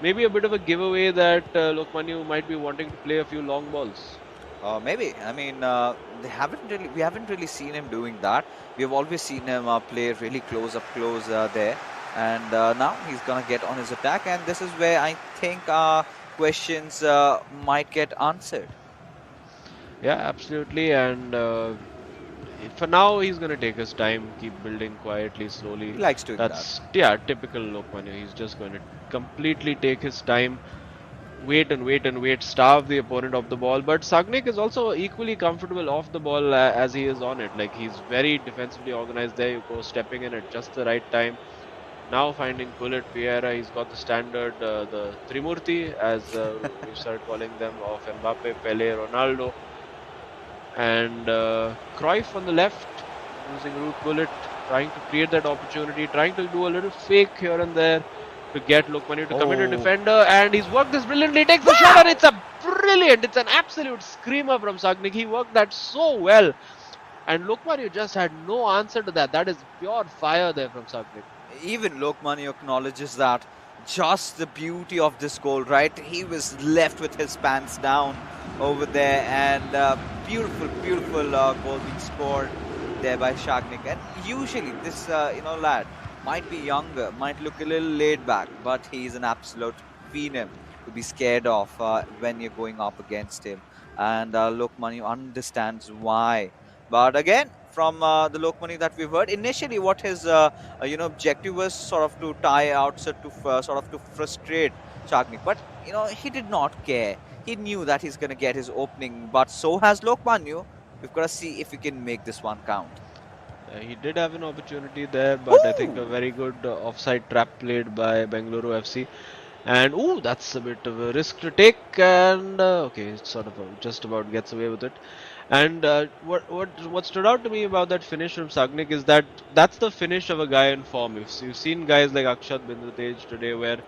maybe a bit of a giveaway that Lokmanu might be wanting to play a few long balls. Maybe. I mean, we haven't really seen him doing that. We have always seen him play really close there, and now he's gonna get on his attack. And this is where I think questions might get answered. Yeah, absolutely. And for now, he's gonna take his time, keep building quietly, slowly. He likes doing that. That's yeah, typical Lokmanya. He's just going to completely take his time, wait and wait and wait, starve the opponent of the ball. But Sagnik is also equally comfortable off the ball as he is on it. Like he's very defensively organized there. You go stepping in at just the right time. Now finding Gullit, Vieira, he's got the standard, the Trimurti, as we've started calling them, of Mbappe, Pele, Ronaldo, and Cruyff on the left, using Ruud Gullit, trying to create that opportunity, trying to do a little fake here and there to get Lokmanu to come into Oh, defender, and he's worked this brilliantly. He takes the shot, and it's a brilliant, it's an absolute screamer from Sagnik. He worked that so well, and Lokmanu just had no answer to that. That is pure fire there from Sagnik. even Lokmani acknowledges that. Just the beauty of this goal, right? He was left with his pants down over there, and beautiful, beautiful goal being scored there by Shagnik. And usually, this lad might be younger, might look a little laid back, but he's an absolute phenom to be scared of when you're going up against him. And Lokmani understands why. But again, from the Lokmani that we've heard, initially what his objective was sort of to tie out, so to sort of to frustrate Chagnik, but he did not care. He knew that he's going to get his opening, but so has Lokmanyu. We've got to see if we can make this one count. He did have an opportunity there, but I think a very good offside trap played by Bengaluru FC. And ooh, that's a bit of a risk to take. And okay, it sort of just about gets away with it. And what stood out to me about that finish from Sagnik is that that's the finish of a guy in form. You've seen guys like Akshat Bindratej today where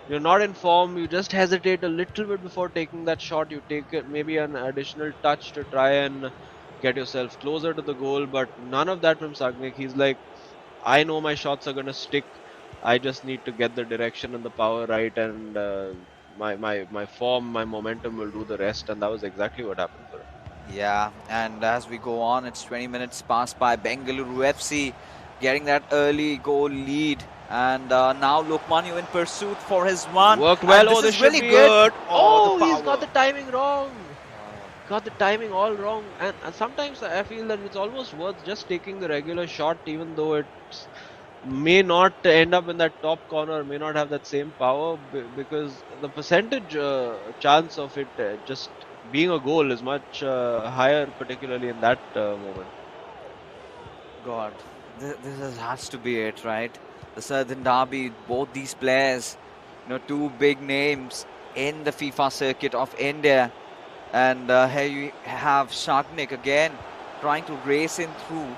you're not in form, you just hesitate a little bit before taking that shot. You take maybe an additional touch to try and get yourself closer to the goal, but none of that from Sagnik. He's like, I know my shots are gonna stick. I just need to get the direction and the power right, and my form, my momentum will do the rest, and that was exactly what happened for him. Yeah, and as we go on, it's 20 minutes passed by. Bengaluru FC getting that early goal lead. And now Lokmanyu in pursuit for his one. Worked well. And Oh, this this is really should be good. it. Oh, the he's got the power. timing wrong. Got the timing all wrong. And sometimes I feel that it's almost worth just taking the regular shot, even though it may not end up in that top corner, may not have that same power, because the percentage chance of it just being a goal is much higher, particularly in that moment. God, has to be it, right? The Southern Derby, both these players, two big names in the FIFA circuit of India. And here you have Shagnik again trying to race in through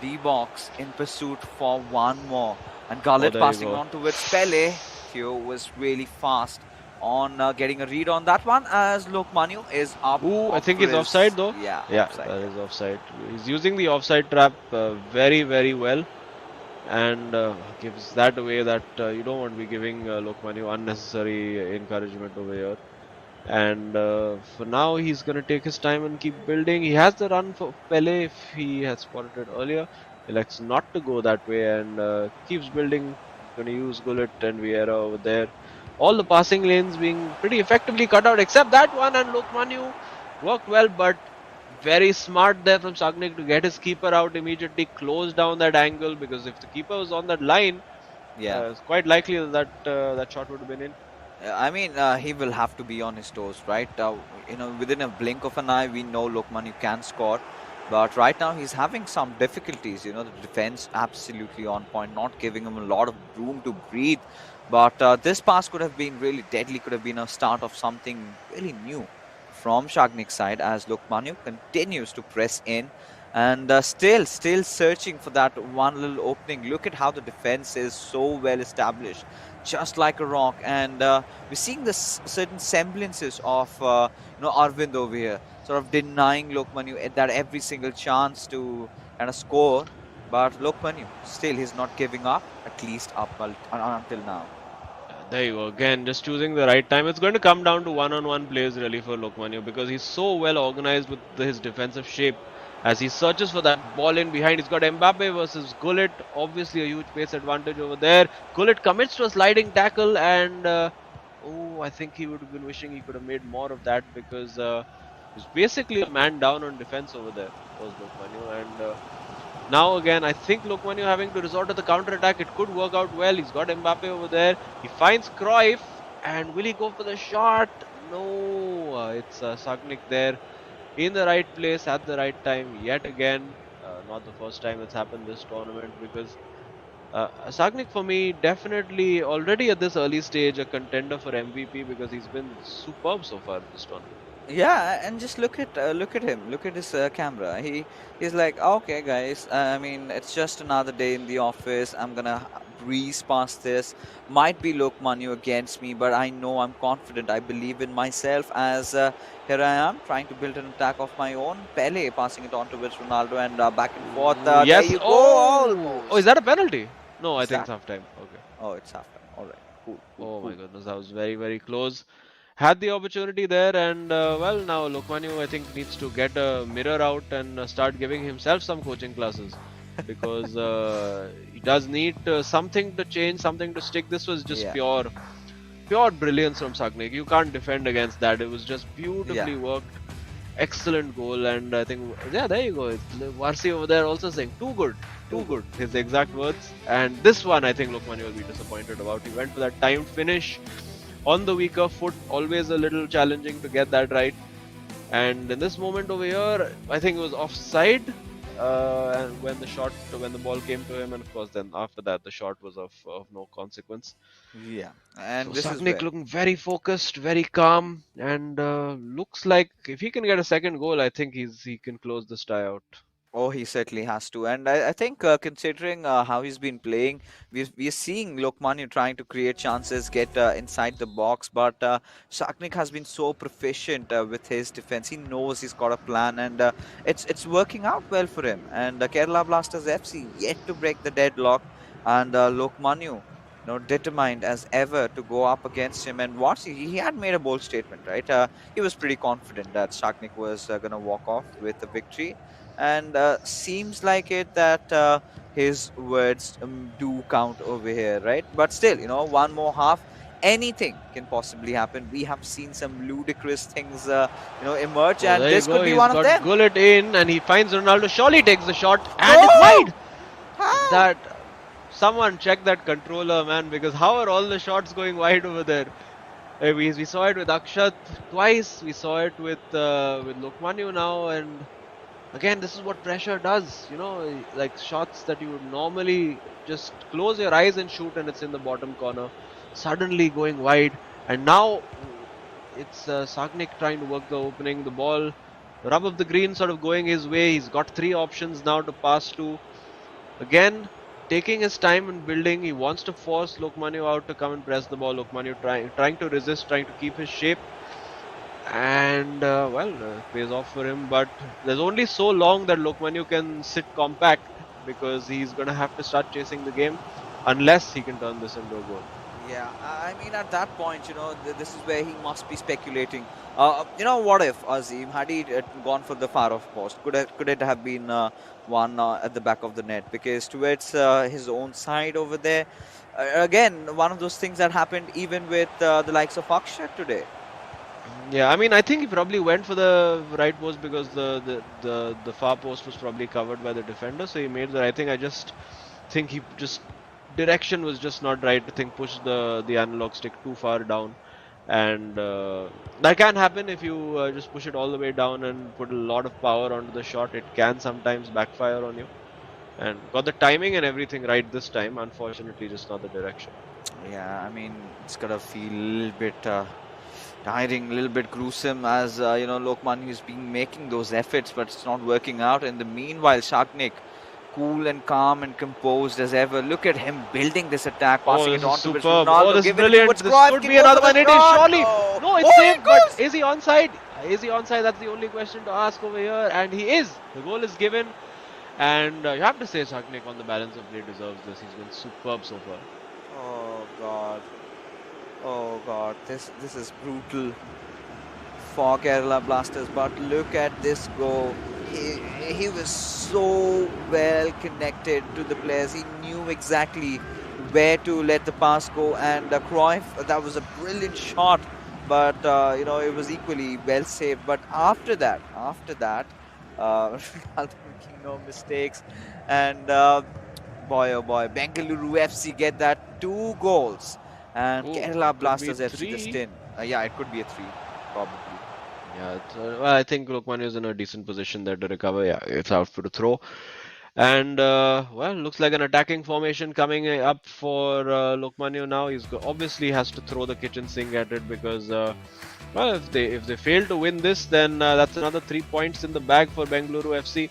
the D-box in pursuit for one more. And Gullit There you passing go. on towards Pele. Theo was really fast on getting a read on that one, as Lokmanyu is up. Ooh, I off think to he's his- offside though. Yeah, Yeah, offside. that is offside. He's using the offside trap very, very well, and gives that away that you don't want to be giving Lokmanu unnecessary encouragement over here. And for now, he's going to take his time and keep building. He has the run for Pele if he had spotted it earlier. He likes not to go that way and keeps building. Going to use Gullit and Vieira over there. All the passing lanes being pretty effectively cut out except that one, and Lokmanu worked well, but very smart there from Sagnik to get his keeper out immediately, close down that angle, because if the keeper was on that line, Yeah. it's quite likely that that shot would have been in. I mean, he will have to be on his toes, right? Within a blink of an eye, we know Lokman can score. But right now, he's having some difficulties. The defense absolutely on point, not giving him a lot of room to breathe. But this pass could have been really deadly, could have been a start of something really new from Shagnik's side, as Lokmanu continues to press in and still searching for that one little opening. Look at how the defense is so well established, just like a rock. And we're seeing this certain semblances of Arvind over here, sort of denying Lokmanu that every single chance to kind of score. But Lokmanu, still, he's not giving up, at least up until now. There you go. Again, just choosing the right time. It's going to come down to one-on-one plays really for Lokmanu, because he's so well organized with his defensive shape. As he searches for that ball in behind, he's got Mbappe versus Gullit. Obviously, a huge pace advantage over there. Gullit commits to a sliding tackle, and I think he would have been wishing he could have made more of that because he's basically a man down on defense over there, was Lokmanu. And now again, I think Lokmanu having to resort to the counter attack. It could work out well. He's got Mbappe over there. He finds Cruyff, and will he go for the shot? No, it's Sagnik there in the right place at the right time yet again. Not the first time it's happened this tournament because Sagnik for me definitely already at this early stage a contender for MVP because he's been superb so far this tournament. Yeah, and just look at him. Look at his camera. He's like, okay, guys. I mean, it's just another day in the office. I'm gonna breeze past this. Might be Lokmanu against me, but I know I'm confident. I believe in myself. As here I am trying to build an attack of my own. Pele passing it on towards Ronaldo and back and forth. There Yes. you go. Oh, is Almost. that a penalty? No, I Is think it's that? half time. Okay. Oh, it's halftime. All right. Cool. Cool. Oh my Cool. goodness, that was very, very close. Had the opportunity there, and well, now Lokmanu I think needs to get a mirror out and start giving himself some coaching classes because he does need something to change, something to stick. This was just Yeah. pure brilliance from Sagnik. You can't defend against that. It was just Yeah. beautifully worked. Excellent goal, and I think yeah, there you go. Varsi over there also saying too good. His exact words. And this one, I think Lokmanu will be disappointed about. He went for that timed finish on the weaker foot. Always a little challenging to get that right. And in this moment over here, I think it was offside. And when the ball came to him, and of course, then after that, the shot was of no consequence. Yeah. So And this is Sagnik where. looking very focused, very calm, and looks like if he can get a second goal, I think he can close this tie out. Oh, he certainly has to. And I think considering how he's been playing, we're seeing Lokmanu trying to create chances, get inside the box. But Saknik has been so proficient with his defense. He knows he's got a plan, and it's working out well for him. And Kerala Blasters FC yet to break the deadlock, and Lokmanu, determined as ever to go up against him. And what he had made a bold statement, right? He was pretty confident that Saknik was going to walk off with the victory, and seems like it that his words do count over here, right? But still, one more half, anything can possibly happen. We have seen some ludicrous things, emerge, Oh, and there you this go. could be He's one of got them. Gullit in, and he finds Ronaldo. Surely takes the shot, and it's No, wide. how? That someone check that controller, man, because how are all the shots going wide over there? We saw it with Akshat twice. We saw it with Lokmanu now, and again, this is what pressure does. Like shots that you would normally just close your eyes and shoot, and it's in the bottom corner. Suddenly going wide, and now it's Sagnik trying to work the opening. The ball, the rub of the green, sort of going his way. He's got three options now to pass to. Again, taking his time and building. He wants to force Lokmanu out to come and press the ball. Lokmanu trying to resist, trying to keep his shape. And pays off for him, but there's only so long that Lokmanu can sit compact because he's gonna have to start chasing the game unless he can turn this into a goal. Yeah, I mean, at that point, this is where he must be speculating. What if Azim had he gone for the far off post? Could it have been one at the back of the net? Because towards his own side over there, again, one of those things that happened even with the likes of Akshat today. Yeah, I mean, I think he probably went for the right post because the far post was probably covered by the defender, so he made the right thing. I just think he just direction was just not right. I think pushed the analog stick too far down, and that can happen if you just push it all the way down and put a lot of power onto the shot. It can sometimes backfire on you, and got the timing and everything right this time. Unfortunately, just not the direction. Yeah, I mean, it's gonna feel a little bit tiring, a little bit gruesome as Lokman has been making those efforts, but it's not working out. In the meanwhile, Shaknik, cool and calm and composed as ever. Look at him building this attack, Oh, passing this it is on towards superb. Oh, Ronaldo, this is giving it brilliant. towards This Cruyff, could can be go for another the 180. shot. Surely. Oh, No, it's oh, he safe, but goes! is he onside? Is he onside? That's the only question to ask over here. And he is. The goal is given. And you have to say Saknik on the balance of play deserves this. He's been superb so far. Oh God, oh God, this is brutal for Kerala Blasters. But look at this goal. He was so well connected to the players. He knew exactly where to let the pass go. And Cruyff, that was a brilliant shot, but it was equally well saved. But after that, Ronaldo making no mistakes, and boy oh boy, Bengaluru FC get that 2 goals, and Oh, Kerala it could be Blasters FC just 3. in. Yeah, it could be a 3, probably. Yeah, well, I think Lokman is in a decent position there to recover. Yeah, it's out for the throw. And well, looks like an attacking formation coming up for Lokmanu now. Obviously has to throw the kitchen sink at it because well, if they fail to win this, then that's another 3 points in the bag for Bengaluru FC.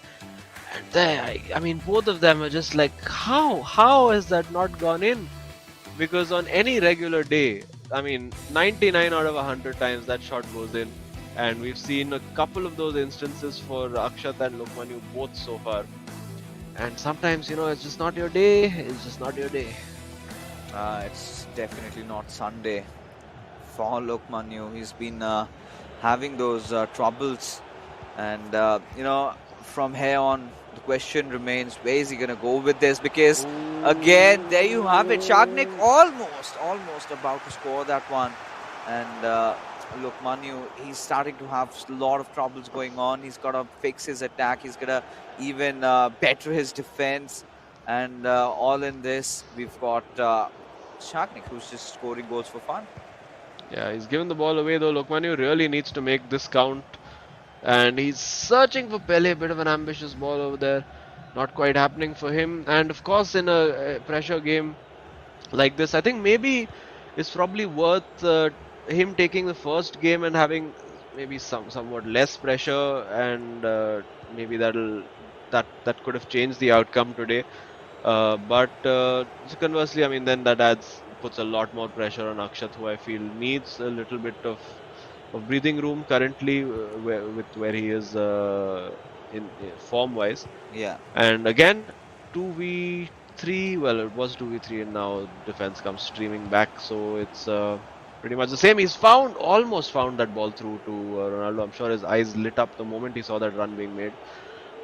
And I mean, both of them are just like, how has that not gone in? Because on any regular day, I mean, 99 out of 100 times that shot goes in. And we've seen a couple of those instances for Akshat and Lokmanu both so far. And sometimes, it's just not your day. It's just not your day. It's definitely not Sunday for Lokmanu. He's been having those troubles, and from here on, the question remains: where is he gonna go with this? Because again, there you have it, Shagnik almost about to score that one, and Lokmanu, he's starting to have a lot of troubles going on. He's got to fix his attack. He's got to even better his defense, and all in this, we've got Shagnik, who's just scoring goals for fun. Yeah, he's given the ball away though. Lokmanu really needs to make this count. And he's searching for Pele, a bit of an ambitious ball over there. Not quite happening for him. And of course, in a pressure game like this, I think maybe it's probably worth him taking the first game and having maybe somewhat less pressure, and maybe that could have changed the outcome today. But conversely, I mean, then that puts a lot more pressure on Akshat, who I feel needs a little bit of breathing room currently, where he is in form wise. Yeah. And again, 2v3. Well, it was 2v3, and now defense comes streaming back. So it's pretty much the same. He's almost found that ball through to Ronaldo. I'm sure his eyes lit up the moment he saw that run being made.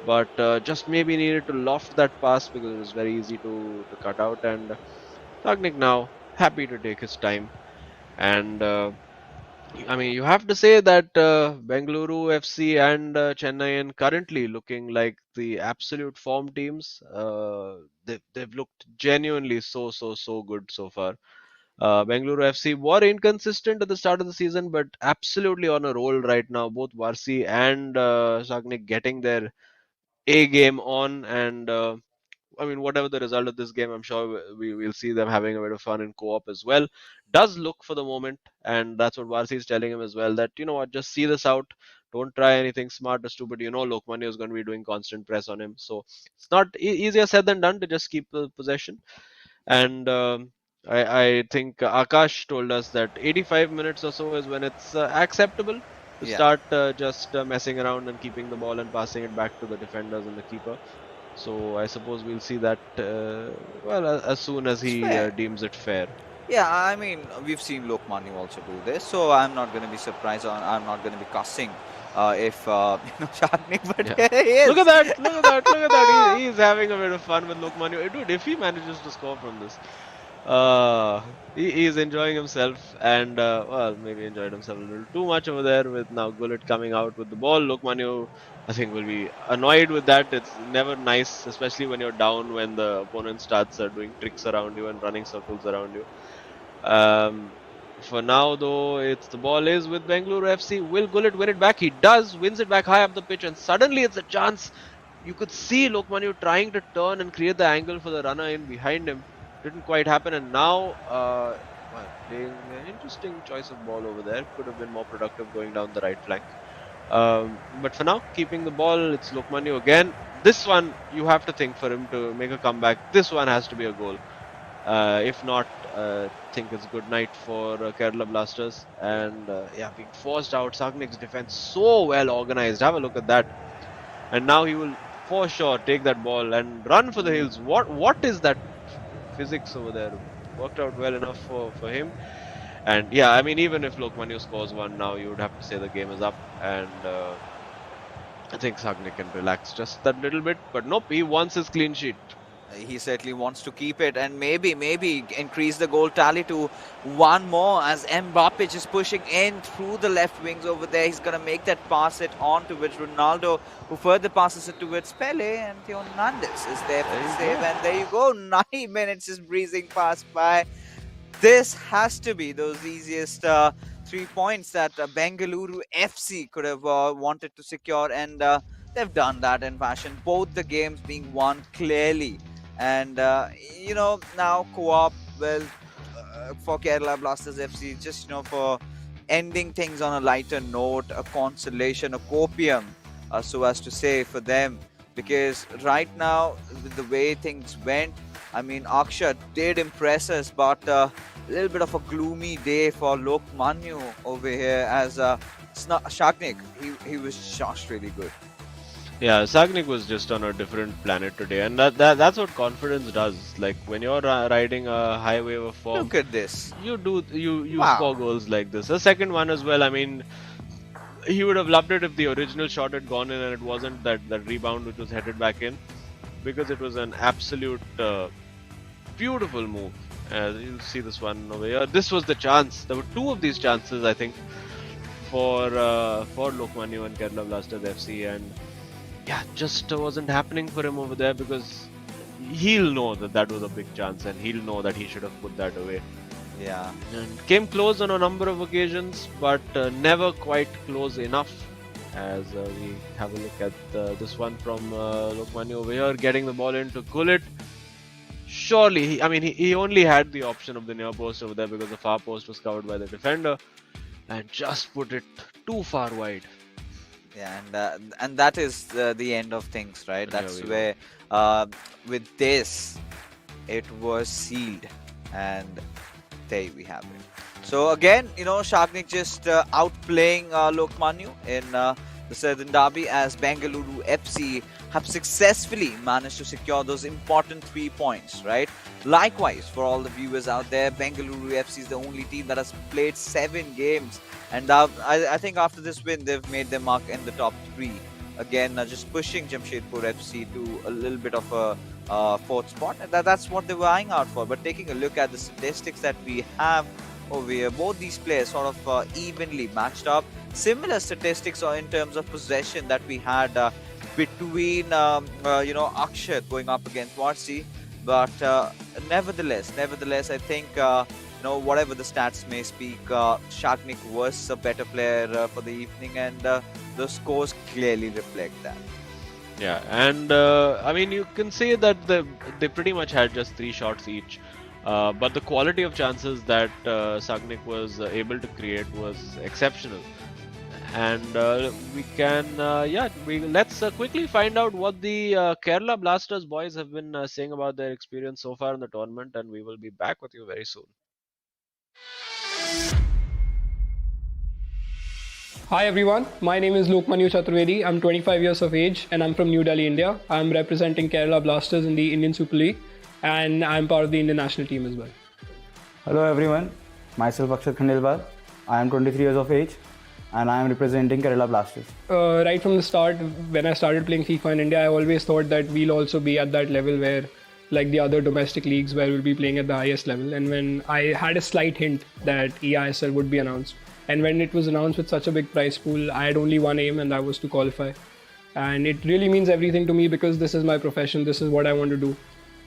But just maybe needed to loft that pass because it was very easy to cut out. And Ragnik now happy to take his time. And I mean, you have to say that Bengaluru FC and Chennai currently looking like the absolute form teams. They've looked genuinely so good so far. Bengaluru FC were inconsistent at the start of the season, but absolutely on a roll right now. Both Varsi and Sagnik getting their A game on, and I mean, whatever the result of this game, I'm sure we will see them having a bit of fun in co-op as well. Does look for the moment, and that's what Varsi is telling him as well. That, you know what, just see this out. Don't try anything smart or stupid. Lokmanya is going to be doing constant press on him, so it's not easier said than done to just keep the possession. And I think Akash told us that 85 minutes or so is when it's acceptable to Yeah. start just messing around and keeping the ball and passing it back to the defenders and the keeper. So I suppose we'll see that well, as soon as It's he fair. deems it fair. Yeah, I mean, we've seen Lokmani also do this, so I'm not going to be surprised, or I'm not going to be cussing if Shagnik, but Yeah. here he is. Look at that! Look at that! Look at that! He's having a bit of fun with Lokmanu. Dude, if he manages to score from this, he's enjoying himself, and well, maybe enjoyed himself a little too much over there with now Gullit coming out with the ball. Lokmanu, I think, will be annoyed with that. It's never nice, especially when you're down, when the opponent starts doing tricks around you and running circles around you. For now, though, the ball is with Bengaluru FC. Will Gullit win it back? He does, wins it back high up the pitch, and suddenly it's a chance. You could see Lokmanu trying to turn and create the angle for the runner in behind him. Didn't quite happen, and now well, playing an interesting choice of ball over there. Could have been more productive going down the right flank. But for now, keeping the ball, it's Lokmanu again. This one, you have to think for him to make a comeback. This one has to be a goal. If not, I think it's good night for Kerala Blasters. And yeah, being forced out. Sagnik's defense so well organized. Have a look at that. And now he will for sure take that ball and run for the hills. What is that physics over there? Worked out well enough for him. And yeah, I mean, even if Lokmanu scores one now, you would have to say the game is up. And I think Sagnik can relax just that little bit. But nope, he wants his clean sheet. He certainly wants to keep it and maybe increase the goal tally to one more as Mbappe is pushing in through the left wings over there. He's going to make that pass it on towards Ronaldo, who further passes it towards Pele, and Theo Hernandez is there for the save. And there you go, 9 minutes is breezing past by. This has to be those easiest 3 points that Bengaluru FC could have wanted to secure, and they've done that in fashion. Both the games being won clearly, and now co-op for Kerala Blasters FC, just for ending things on a lighter note, a consolation, a copium, so as to say, for them, because right now with the way things went, I mean, Akshat did impress us, but a little bit of a gloomy day for Lok Manu over here as Shaknik. He was just really good. Yeah, Sagnik was just on a different planet today, and that's what confidence does. Like when you're riding a high wave of form, Look at this. You score goals like this. The second one as well. I mean, he would have loved it if the original shot had gone in and it wasn't that rebound which was headed back in, because it was an absolute beautiful move. You'll see this one over here. This was the chance. There were two of these chances, I think, for Lokmanya and Kerala Blasters FC, and yeah, just wasn't happening for him over there, because he'll know that was a big chance, and he'll know that he should have put that away. Yeah. And came close on a number of occasions, but never quite close enough. As we have a look at this one from Lokmanya over here, getting the ball in to Gullit. Surely, he only had the option of the near post over there because the far post was covered by the defender, and just put it too far wide. Yeah, and that is the end of things, right? That's where, with this, it was sealed, and there we have it. So again, Shaknik just outplaying Lokmanya in the Southern Derby, as Bengaluru FC have successfully managed to secure those important 3 points, right? Likewise, for all the viewers out there, Bengaluru FC is the only team that has played 7 games, and I think after this win, they've made their mark in the top 3. Again, just pushing Jamshedpur FC to a little bit of a 4th spot, and that's what they were eyeing out for. But taking a look at the statistics that we have over here, both these players sort of evenly matched up. Similar statistics in terms of possession that we had between Akshat going up against Varsi, but nevertheless, I think whatever the stats may speak, Shaknik was a better player for the evening, and the scores clearly reflect that. Yeah, and you can say that they pretty much had just 3 shots each, but the quality of chances that Shaknik was able to create was exceptional. And we can, let's quickly find out what the Kerala Blasters boys have been saying about their experience so far in the tournament, and we will be back with you very soon. Hi everyone, my name is Lokmanya Chaturvedi. I'm 25 years of age and I'm from New Delhi, India. I'm representing Kerala Blasters in the Indian Super League, and I'm part of the Indian national team as well. Hello everyone, myself Akshat Khandelwal. I am 23 years of age and I am representing Kerala Blasters. Right from the start, when I started playing FIFA in India, I always thought that we'll also be at that level where, like the other domestic leagues, where we'll be playing at the highest level. And when I had a slight hint that eISL would be announced, and when it was announced with such a big prize pool, I had only one aim, and that was to qualify. And it really means everything to me, because this is my profession, this is what I want to do.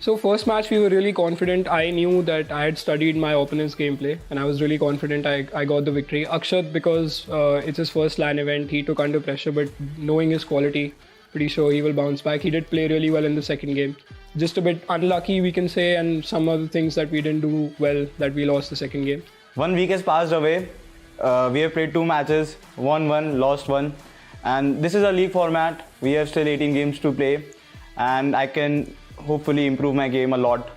So first match, we were really confident. I knew that I had studied my opponent's gameplay, and I was really confident I got the victory. Akshat, because it's his first LAN event, he took under pressure, but knowing his quality, pretty sure he will bounce back. He did play really well in the second game. Just a bit unlucky, we can say, and some other things that we didn't do well, that we lost the second game. 1 week has passed away. We have played 2 matches, won 1, lost 1. And this is a league format. We have still 18 games to play, and I can hopefully improve my game a lot.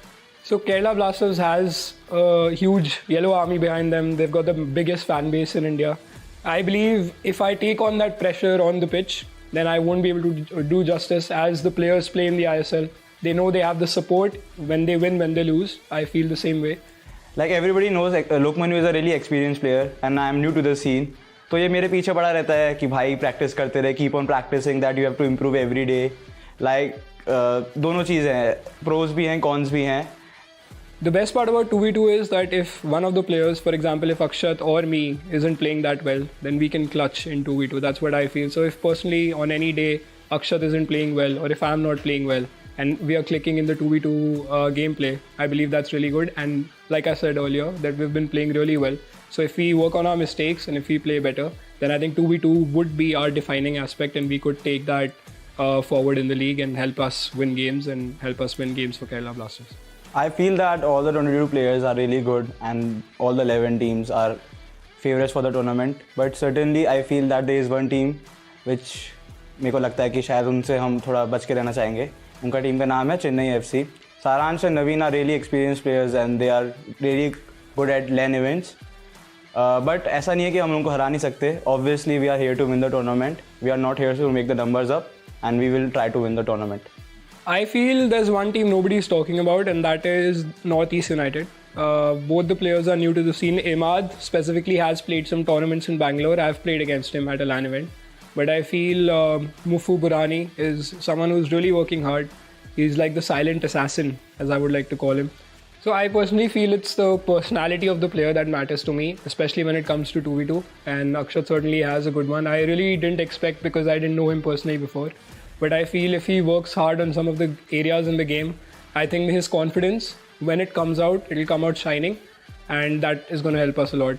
So Kerala Blasters has a huge yellow army behind them. They've got the biggest fan base in India. I believe if I take on that pressure on the pitch, then I won't be able to do justice. As the players play in the ISL, they know they have the support when they win, when they lose. I feel the same way. Like everybody knows, Lokmanya is a really experienced player and I am new to the scene. तो ये मेरे पीछे पड़ा रहता है कि भाई practice करते रहे, keep on practicing, that you have to improve every day. Like दोनों चीज़ें हैं, प्रोज भी हैं, कॉन्स भी हैं. The best part about 2v2 is that if one of the players, for example, if Akshat or me isn't playing that well, then we can clutch in 2v2. That's what I feel. So if personally on any day Akshat isn't playing well, or if I'm not playing well, and we are clicking in the 2v2 gameplay, I believe that's really good. And like I said earlier, that we've been playing really well. So if we work on our mistakes and if we play better, then I think 2v2 would be our defining aspect, and we could take that forward in the league and help us win games and help us win games for Kerala Blasters. I feel that all the 22 players are really good and all the 11 teams are favorites for the tournament. But certainly I feel that there is one team which मेरे को लगता है कि शायद उनसे हम थोड़ा बच के रहना चाहेंगे. उनका टीम का नाम है चेन्नई एफसी. सारांश and Naveen are really experienced players and they are really good at LAN events. But ऐसा नहीं है कि हम उनको हरा नहीं सकते. Obviously we are here to win the tournament. We are not here to make the numbers up, and we will try to win the tournament. I feel there's one team nobody is talking about, and that is Northeast United. Both the players are new to the scene. Imad specifically has played some tournaments in Bangalore. I've played against him at a LAN event. But I feel Mufu Burani is someone who's really working hard. He's like the silent assassin, as I would like to call him. So I personally feel it's the personality of the player that matters to me, especially when it comes to 2v2. And Akshat certainly has a good one. I really didn't expect, because I didn't know him personally before. But I feel if he works hard on some of the areas in the game, I think his confidence, when it comes out, it'll come out shining. And that is going to help us a lot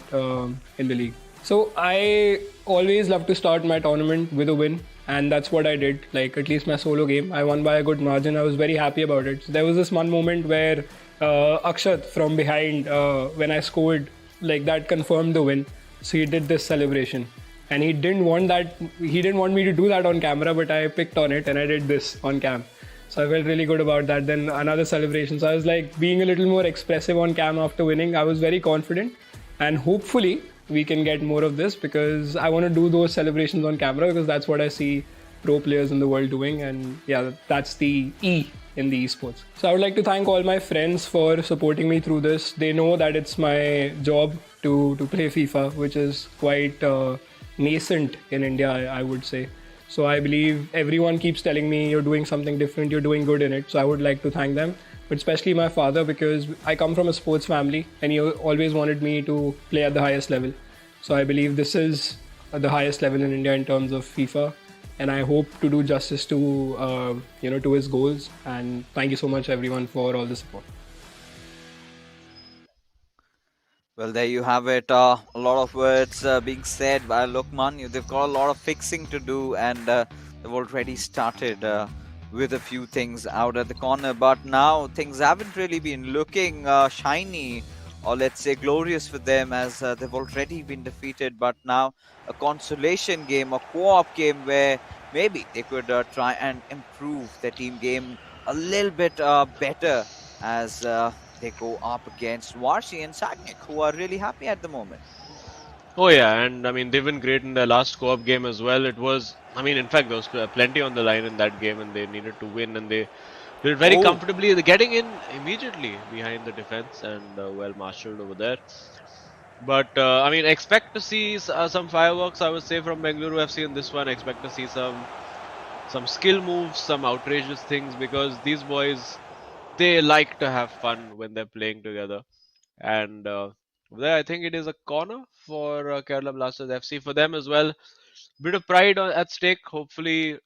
in the league. So I always love to start my tournament with a win. And that's what I did, like at least my solo game. I won by a good margin. I was very happy about it. So there was this one moment where Akshat from behind, when I scored, like that confirmed the win. So he did this celebration. And he didn't want me to do that on camera, but I picked on it and I did this on cam. So I felt really good about that. Then another celebration. So I was like being a little more expressive on cam after winning. I was very confident, and hopefully we can get more of this, because I want to do those celebrations on camera, because that's what I see pro players in the world doing. And yeah, that's the E in the esports. So I would like to thank all my friends for supporting me through this. They know that it's my job to play FIFA, which is quite nascent in India, I would say. So I believe everyone keeps telling me you're doing something different, you're doing good in it. So I would like to thank them, but especially my father, because I come from a sports family and he always wanted me to play at the highest level. So I believe this is the highest level in India in terms of FIFA, and I hope to do justice to to his goals. And thank you so much everyone for all the support. Well, there you have it. A lot of words being said by Lokman. They've got a lot of fixing to do, and they've already started with a few things out at the corner. But now things haven't really been looking shiny, or let's say glorious for them, as they've already been defeated. But now a consolation game, a co-op game where maybe they could try and improve their team game a little bit better, as they go up against Varsi and Sagnik, who are really happy at the moment. Oh yeah, and I mean they've been great in their last co-op game as well. It was, I mean, in fact there was plenty on the line in that game, and they needed to win, and they did very comfortably. They're getting in immediately behind the defense, and well marshaled over there. But I mean, expect to see some fireworks, I would say, from Bengaluru FC in this one. Expect to see some skill moves, some outrageous things, because these boys, they like to have fun when they're playing together. And there, I think it is a corner for Kerala Blasters FC for them as well. Bit of pride at stake. Hopefully,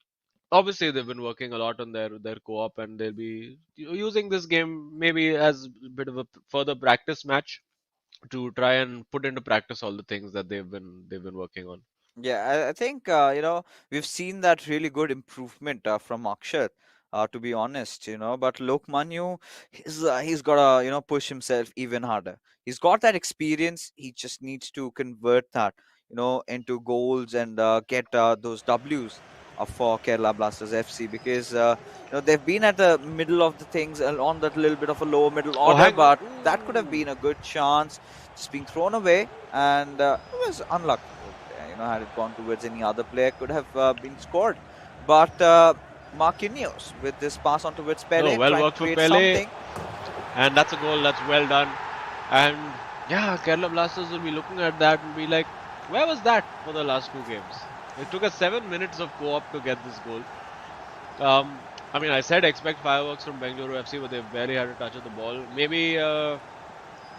obviously they've been working a lot on their co-op, and they'll be using this game maybe as a bit of a further practice match to try and put into practice all the things that they've been working on. Yeah, I think we've seen that really good improvement from Akshat. To be honest, but Lokmanyu, he's got to push himself even harder. He's got that experience. He just needs to convert that into goals and get those W's for Kerala Blasters FC, because they've been at the middle of the things on that little bit of a lower middle order, but that could have been a good chance just being thrown away, and it was unlucky. Had it gone towards any other player, could have been scored. But Marquinhos with this pass on towards Pele. Oh, well worked for Pele. And that's a goal, that's well done. And yeah, Kerala Blasters will be looking at that and be like, where was that for the last two games? It took us 7 minutes of co-op to get this goal. I mean, I said expect fireworks from Bengaluru FC, but they've barely had a touch of the ball. Maybe, I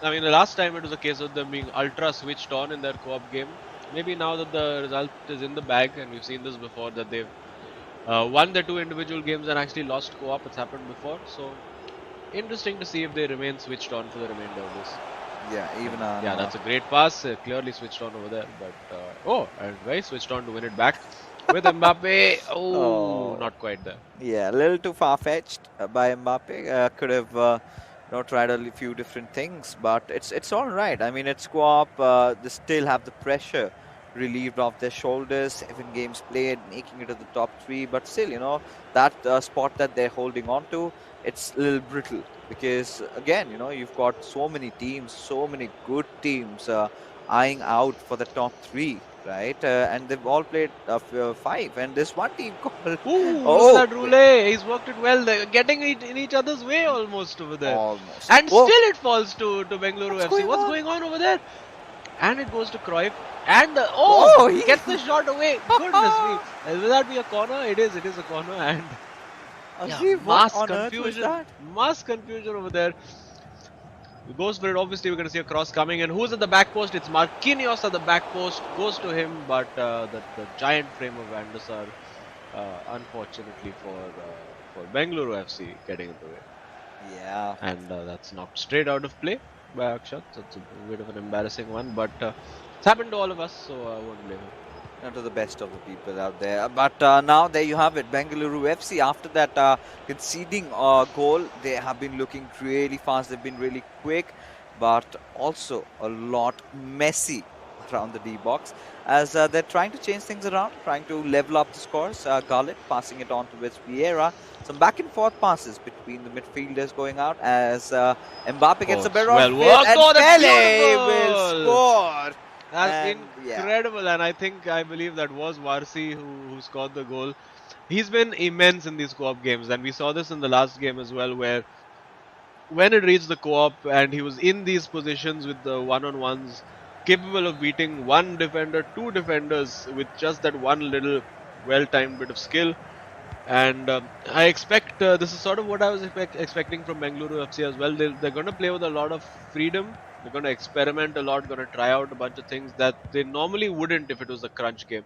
mean, the last time it was a case of them being ultra switched on in their co-op game. Maybe now that the result is in the bag, and we've seen this before, that they've won the 2 individual games and actually lost co-op. It's happened before. So, interesting to see if they remain switched on for the remainder of this. Yeah, even on. Yeah, that's a great pass. Clearly switched on over there. But, and very switched on to win it back with Mbappe. Oh, not quite there. Yeah, a little too far-fetched by Mbappe. Could have, tried a few different things, but it's all right. I mean, it's co-op. They still have the pressure relieved off their shoulders. 7 games played, making it to the top 3, but still, that spot that they're holding on to, it's a little brittle because again, you've got so many teams, so many good teams eyeing out for the top 3. Right, and they've all played 5, and this one team called. Ooh, look at that Roulé. He's worked it well. They're getting it in each other's way almost over there. Almost. And still it falls to Bengaluru FC. What's on? going on over there? And it goes to Cruyff. And he gets the shot away. Goodness me. Will that be a corner? It is a corner. And mass confusion. Mass confusion over there. He goes for it. Obviously, we're going to see a cross coming. And who's at the back post? It's Marquinhos at the back post. Goes to him, but the giant frame of Van der Sar, unfortunately for Bengaluru FC, getting in the way. Yeah. And that's knocked straight out of play by Akshat. That's a bit of an embarrassing one, but it's happened to all of us, so I won't blame him. Not to the best of the people out there. But now there you have it. Bengaluru FC, after that conceding goal, they have been looking really fast. They've been really quick, but also a lot messy around the D box as they're trying to change things around, trying to level up the scores. Garlic passing it on towards Vieira. Some back and forth passes between the midfielders going out as Mbappe gets a better well off worked. and That's Pele beautiful. will score. That's incredible, and I believe that was Varsi who scored the goal. He's been immense in these co-op games, and we saw this in the last game as well, where when it reached the co-op and he was in these positions with the one-on-ones, capable of beating 1 defender, 2 defenders with just that one little well-timed bit of skill. And I expect this is sort of what I was expecting from Bengaluru FC as well. They're going to play with a lot of freedom. They're going to experiment a lot, going to try out a bunch of things that they normally wouldn't if it was a crunch game.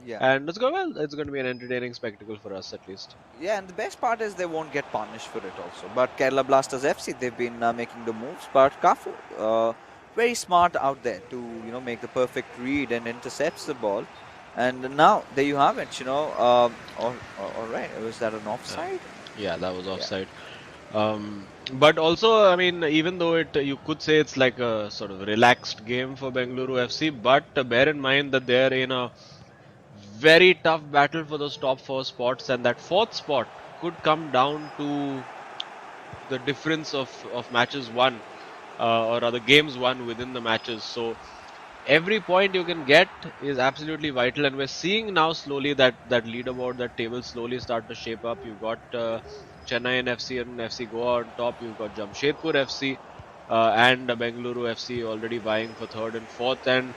Yeah. And it's going well. It's going to be an entertaining spectacle for us at least. Yeah, and the best part is they won't get punished for it also. But Kerala Blasters FC, they've been making the moves. But Kafu, very smart out there to make the perfect read and intercepts the ball. And now there you have it. All right. Was that an offside? Yeah, that was offside. But also, I mean, even though you could say it's like a sort of relaxed game for Bengaluru FC, but bear in mind that they're in a very tough battle for those top 4 spots, and that 4th spot could come down to the difference of matches won, or rather games won within the matches. So every point you can get is absolutely vital, and we're seeing now slowly that leaderboard, that table slowly start to shape up. You've got Chennai and FC Goa on top. You've got Jamshedpur FC and Bengaluru FC already vying for 3rd and 4th, and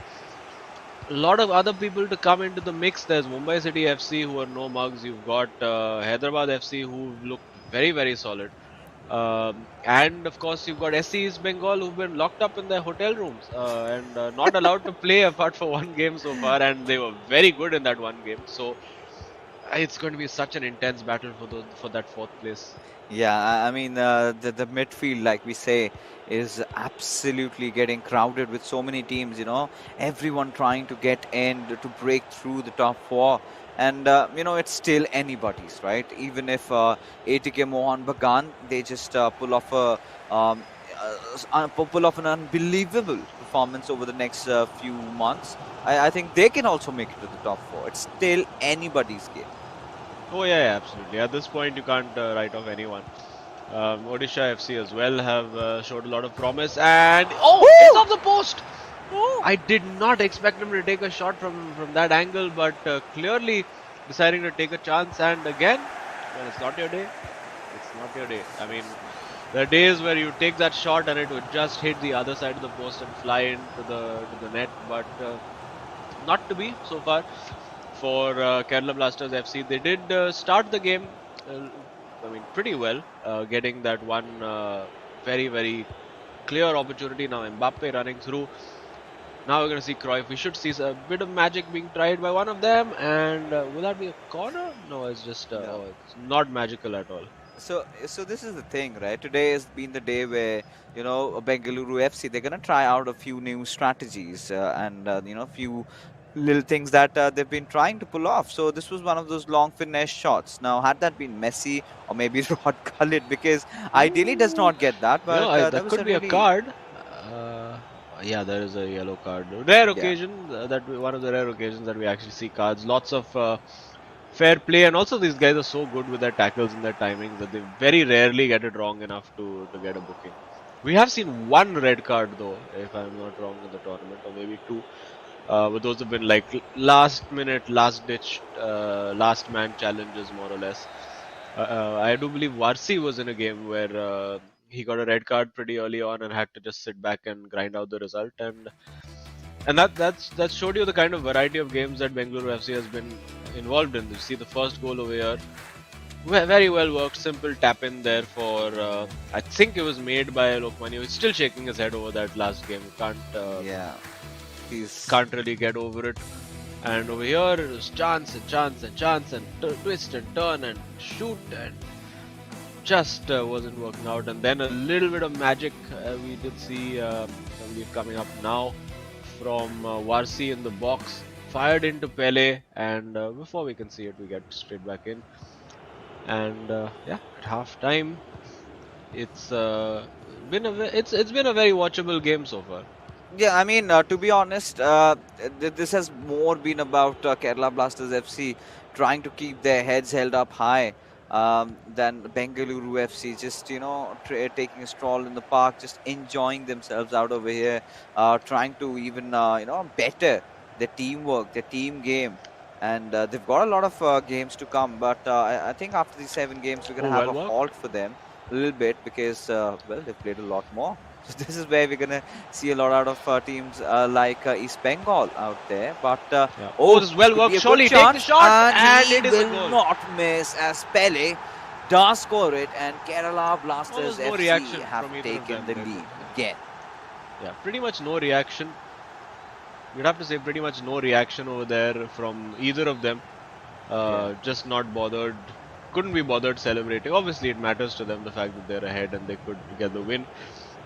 a lot of other people to come into the mix. There's Mumbai City FC who are no mugs. You've got Hyderabad FC who look very, very solid. And of course you've got SC East Bengal who've been locked up in their hotel rooms and not allowed to play apart for 1 game so far, and they were very good in that 1 game. So it's going to be such an intense battle for that 4th place. Yeah, I mean the midfield, like we say, is absolutely getting crowded with so many teams. Everyone trying to get in to break through the top 4. And it's still anybody's, right? Even if ATK Mohan Bagan, they just pull off an unbelievable performance over the next few months, I think they can also make it to the top 4. It's still anybody's game. Oh yeah, absolutely. At this point, you can't write off anyone. Odisha FC as well have showed a lot of promise, and it's off the post. I did not expect him to take a shot from that angle, but clearly deciding to take a chance. And again, when it's not your day, it's not your day. I mean, there are days where you take that shot and it would just hit the other side of the post and fly into the net, but not to be so far for Kerala Blasters FC. They did start the game I mean, pretty well, getting that one very, very clear opportunity. Now Mbappe running through. Now we're going to see Cruyff. We should see a bit of magic being tried by one of them. And will that be a corner? No, it's just No. it's not magical at all. So this is the thing, right? Today has been the day where Bengaluru FC, they're gonna try out a few new strategies and few little things that they've been trying to pull off. So this was one of those long finesse shots. Now, had that been Messi or maybe Rod Gullit, because ideally does not get that, but that That was a could be a really card. Yeah, there is a yellow card. Rare yeah. occasion one of the rare occasions that we actually see cards. Lots of fair play, and also these guys are so good with their tackles and their timings that they very rarely get it wrong enough to get a booking. We have seen one red card though, if I'm not wrong, in the tournament, or maybe two. But those have been like last minute, last ditch, last man challenges, more or less. I do believe Varsi was in a game where he got a red card pretty early on and had to just sit back and grind out the result, and that showed you the kind of variety of games that Bengaluru FC has been involved in. You see the first goal over here, very well worked, simple tap in there for I think it was made by Lokmani. He's still shaking his head over that last game. Can't really get over it. And over here it was chance and chance and chance and twist and turn and shoot, and just wasn't working out. And then a little bit of magic we did see coming up now from Varsi in the box, fired into Pele, and before we can see it, we get straight back in. And at half time, it's been a very watchable game so far. Yeah, I mean, to be honest, this has more been about Kerala Blasters FC trying to keep their heads held up high than Bengaluru FC. Just, taking a stroll in the park, just enjoying themselves out over here, trying to even, better their teamwork, their team game. And they've got a lot of games to come. But I think after these 7 games, we're going to have a halt for them a little bit because, they've played a lot more. So this is where we're gonna see a lot out of teams like East Bengal out there. But this is well worked. Surely take the shot, and it is a goal. Will not miss as Pele does score it, and Kerala Blasters FC have taken the lead again. Yeah, pretty much no reaction. You'd have to say pretty much no reaction over there from either of them. Just not bothered. Couldn't be bothered celebrating. Obviously, it matters to them the fact that they're ahead and they could get the win.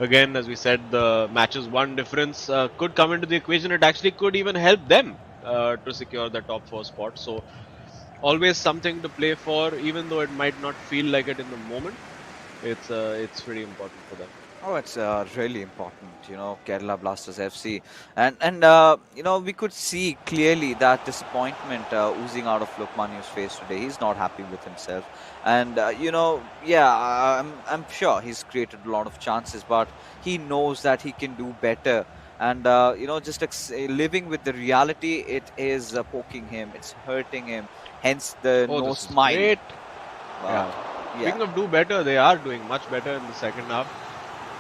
Again, as we said, the match's one difference could come into the equation. It actually could even help them to secure the top 4 spot. So, always something to play for, even though it might not feel like it in the moment. It's pretty important for them. Oh, it's really important, Kerala Blasters FC. And we could see clearly that disappointment oozing out of Lokmani's face today. He's not happy with himself. And, I'm sure he's created a lot of chances, but he knows that he can do better. And, just living with the reality, it is poking him, it's hurting him. Hence the no smile. Great. Wow. Yeah. Speaking of do better, they are doing much better in the second half.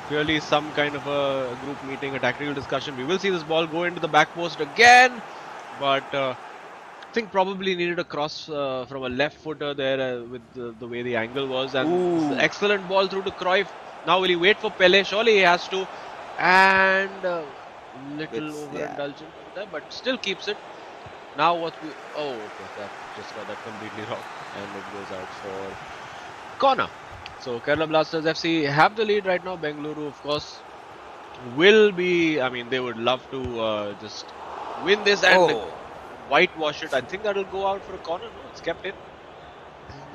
Clearly some kind of a group meeting, a tactical discussion. We will see this ball go into the back post again, but I think probably needed a cross from a left footer there with the way the angle was, and excellent ball through to Cruyff. Now will he wait for Pele? Surely he has to, and little overindulgent there, but still keeps it. Now that just got that completely wrong, and it goes out for corner. So Kerala Blasters FC have the lead right now. Bengaluru, of course, will be. I mean, they would love to just win this and whitewash it. I think that'll go out for a corner. No, it's kept in.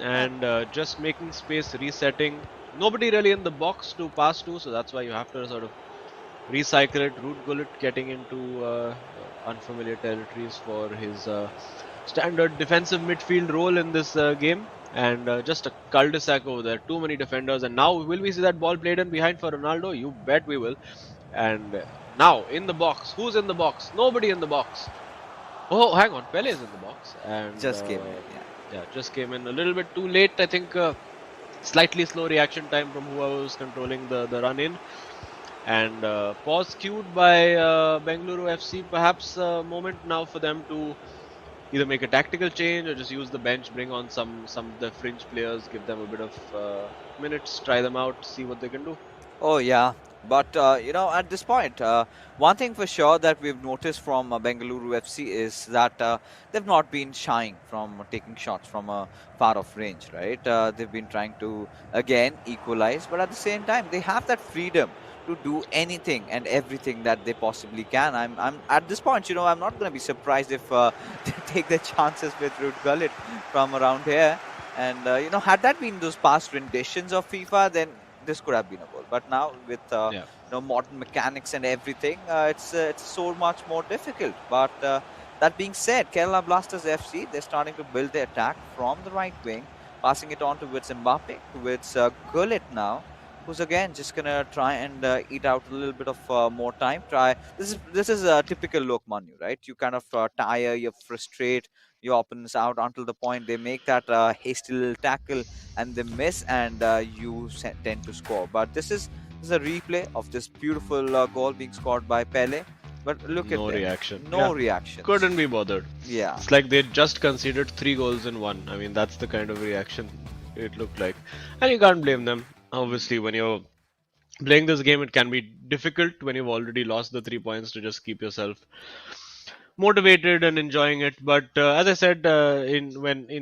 And just making space, resetting. Nobody really in the box to pass to, so that's why you have to sort of recycle it. Root Gullit getting into unfamiliar territories for his standard defensive midfield role in this game. And just a cul-de-sac over there. Too many defenders. And now, will we see that ball played in behind for Ronaldo? You bet we will. And now, in the box. Who's in the box? Nobody in the box. Oh, hang on. Pele is in the box. And just came in, just came in a little bit too late. I think slightly slow reaction time from whoever was controlling the run in. And pause cued by Bengaluru FC. Perhaps a moment now for them to either make a tactical change or just use the bench, bring on some of the fringe players, give them a bit of minutes, try them out, see what they can do. Oh yeah, but at this point, one thing for sure that we've noticed from Bengaluru FC is that they've not been shying from taking shots from a far off range, right? They've been trying to again equalize, but at the same time, they have that freedom to do anything and everything that they possibly can. I'm at this point, I'm not going to be surprised if they take their chances with Ruud Gullit from around here. And had that been those past renditions of FIFA, then this could have been a goal. But now with Yeah. modern mechanics and everything, it's so much more difficult. But that being said, Kerala Blasters FC, they're starting to build their attack from the right wing, passing it on towards Mbappe, towards Gullit now, who's again just gonna try and eat out a little bit of more time. Try this is a typical Lokmanu, right? You kind of tire, you frustrate your opponents out until the point they make that hasty little tackle and they miss, and you tend to score. But this is a replay of this beautiful goal being scored by Pele. But look at No them, reaction. no Yeah. reactions. Couldn't be bothered. Yeah. It's like they just conceded 3 goals in one. I mean, that's the kind of reaction it looked like. And you can't blame them. Obviously, when you're playing this game, it can be difficult when you've already lost the 3 points to just keep yourself motivated and enjoying it. But as I said, in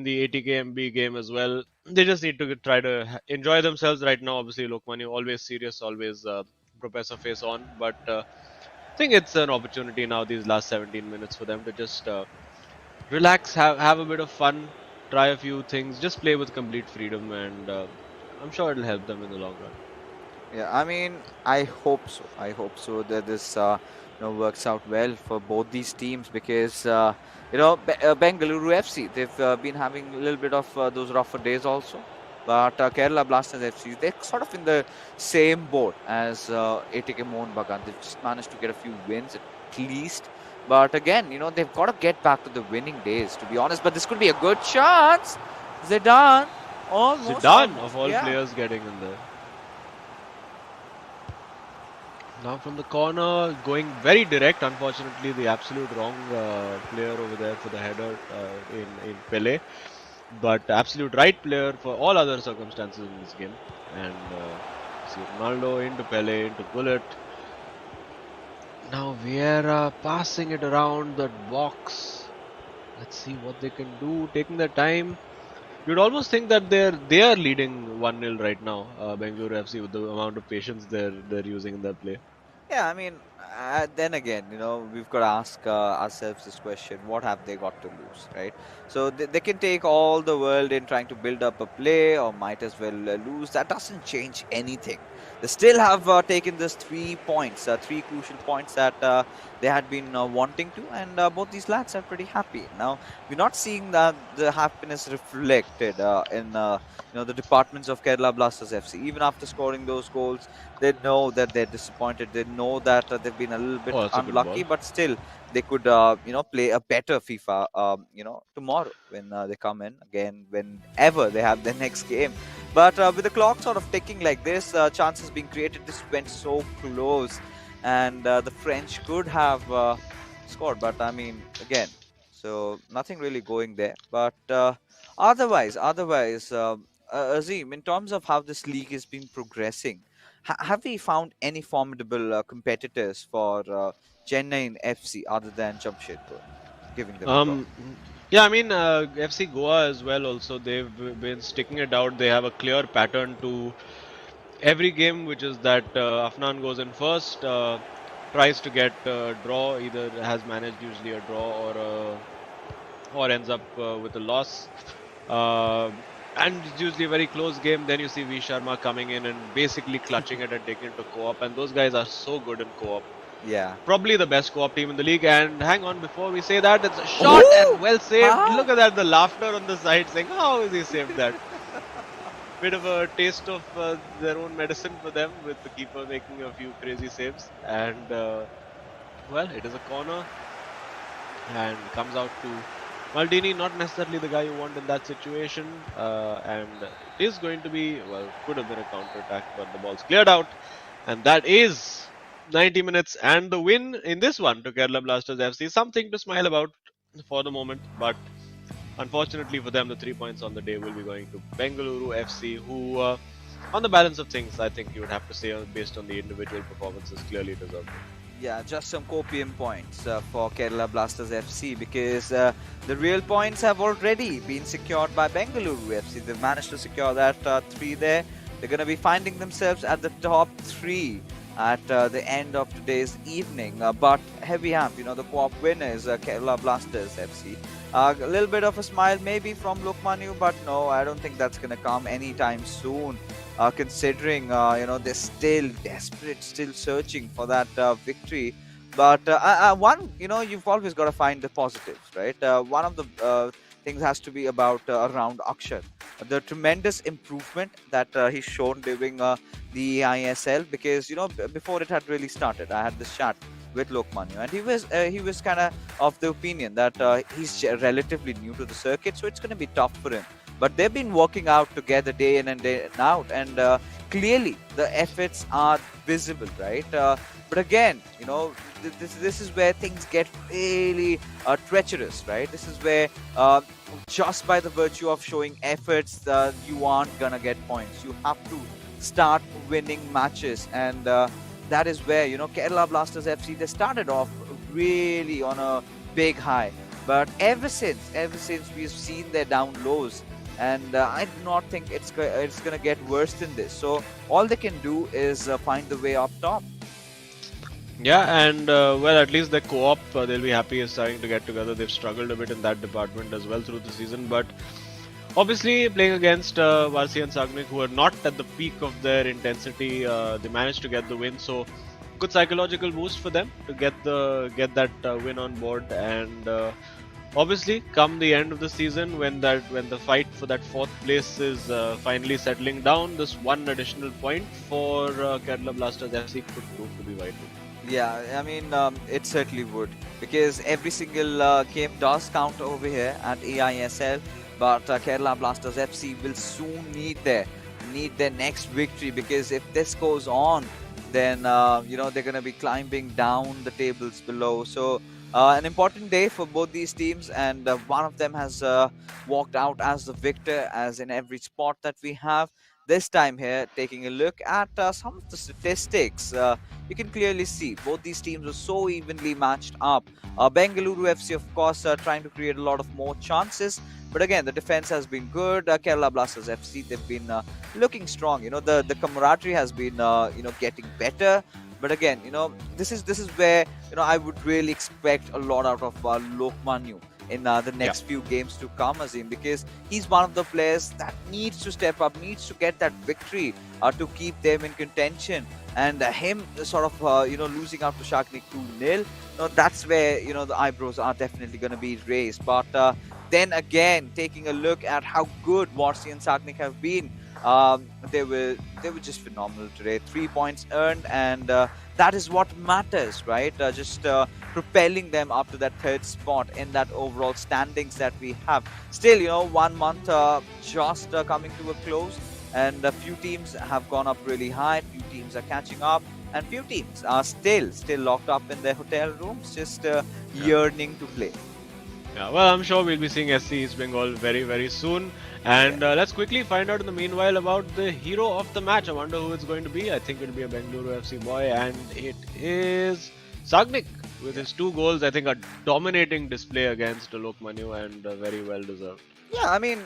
the ATKMB game as well, they just need to try to enjoy themselves right now. Obviously, Lokmani always serious, always professor face on. But I think it's an opportunity now, these last 17 minutes, for them to just relax, have a bit of fun, try a few things, just play with complete freedom, and I'm sure it'll help them in the long run. Yeah, I mean, I hope so. I hope so that this works out well for both these teams because Bengaluru FC, they've been having a little bit of those rougher days also. But Kerala Blasters FC, they're sort of in the same boat as ATK Mohun Bagan. They've just managed to get a few wins at least. But again, they've got to get back to the winning days, to be honest. But this could be a good chance. Zidane, almost. Zidane, of all yeah. players, getting in there. Now from the corner, going very direct. Unfortunately, the absolute wrong player over there for the header in Pele. But absolute right player for all other circumstances in this game. And see Ronaldo into Pele, into Gullit. Now Vieira passing it around that box. Let's see what they can do, taking their time. You'd almost think that they are leading 1-0 right now, Bengaluru FC, with the amount of patience they're using in their play. Yeah, I mean, then again, we've got to ask ourselves this question: what have they got to lose, right? So they can take all the world in trying to build up a play, or might as well lose. That doesn't change anything. They still have taken this 3 points, 3 crucial points that they had been wanting to, and both these lads are pretty happy. Now, we're not seeing that the happiness reflected in the departments of Kerala Blasters FC. Even after scoring those goals, they know that they're disappointed. They know that they've been a little bit Oh, that's a good unlucky, ball. but still they could, play a better FIFA, tomorrow when they come in again, whenever they have their next game. But with the clock sort of ticking like this, chances being created, this went so close, and the French could have scored. But I mean, again, so nothing really going there. But otherwise, Azim, in terms of how this league has been progressing, have we found any formidable competitors for Chennai FC other than Jamshedpur, giving them a draw? Um, yeah, I mean FC Goa as well. Also, they've been sticking it out. They have a clear pattern to every game, which is that Afnan goes in first, tries to get a draw, either has managed usually a draw or ends up with a loss. Uh, and it's usually a very close game. Then you see V Sharma coming in and basically clutching it and taking it to co-op. And those guys are so good in co-op. Yeah. Probably the best co-op team in the league. And hang on, before we say that, it's a shot and well saved. Huh? Look at that, the laughter on the side saying, how is he saved that? Bit of a taste of their own medicine for them, with the keeper making a few crazy saves. And well, it is a corner and comes out to Maldini, not necessarily the guy you want in that situation. And it is going to be, well, could have been a counter attack, but the ball's cleared out. And that is 90 minutes and the win in this one to Kerala Blasters FC. Something to smile about. for the moment, but unfortunately for them, the 3 points on the day will be going to Bengaluru FC, who, on the balance of things, I think you would have to say, based on the individual performances, clearly deserved it. Yeah, just some copium points for Kerala Blasters FC because the real points have already been secured by Bengaluru FC. They've managed to secure that 3 there. They're going to be finding themselves at the top 3 at the end of today's evening. But heavy hand, the co-op winners, Kerala Blasters FC. A little bit of a smile maybe from Lokmanu, but no, I don't think that's going to come anytime soon. Considering they're still desperate, still searching for that victory. But one, you've always got to find the positives, right? One of the things has to be about around Akshat, the tremendous improvement that he's shown during the eISL, because before it had really started, I had this chat with Lokmanu, and he was kind of the opinion that he's relatively new to the circuit, so it's going to be tough for him. But they've been working out together day in and day out, and clearly the efforts are visible, right? But again, this is where things get really treacherous, right? This is where just by the virtue of showing efforts, you aren't gonna get points. You have to start winning matches, and that is where Kerala Blasters FC, they started off really on a big high, but ever since we've seen their down lows. And I do not think it's going to get worse than this. So all they can do is find the way up top. Yeah, and well, at least the co-op, they'll be happy is starting to get together. They've struggled a bit in that department as well through the season, but obviously playing against Varsi and Sagnik, who are not at the peak of their intensity, they managed to get the win. So good psychological boost for them to get that win on board. And obviously, come the end of the season, when the fight for that 4th place is finally settling down, this one additional point for Kerala Blasters FC could prove to be vital. Yeah, I mean, it certainly would, because every single game does count over here at eISL. But Kerala Blasters FC will soon need their next victory, because if this goes on, then they're going to be climbing down the tables below. So an important day for both these teams, and one of them has walked out as the victor, as in every spot that we have. This time here, taking a look at some of the statistics, you can clearly see both these teams are so evenly matched up. Bengaluru FC, of course, trying to create a lot of more chances. But again, the defense has been good. Kerala Blasters FC, they've been looking strong. The camaraderie has been getting better. But again, this is where I would really expect a lot out of Lokmanu in the next few games to come, Azim, because he's one of the players that needs to step up, needs to get that victory to keep them in contention. And him sort of losing out to Shaknik 2-0, that's where the eyebrows are definitely going to be raised. But then again, taking a look at how good Varsi and Sagnik have been, they were just phenomenal today. 3 points earned, and that is what matters, right? Just propelling them up to that 3rd spot in that overall standings that we have. Still, 1 month just coming to a close, and a few teams have gone up really high. Few teams are catching up, and few teams are still locked up in their hotel rooms, just yearning to play. Yeah, well, I'm sure we'll be seeing SC East Bengal very, very soon. And let's quickly find out in the meanwhile about the hero of the match. I wonder who it's going to be. I think it'll be a Bengaluru FC boy, and it is Sagnik with his 2 goals. I think a dominating display against Lokmanu, and very well deserved. Yeah, I mean,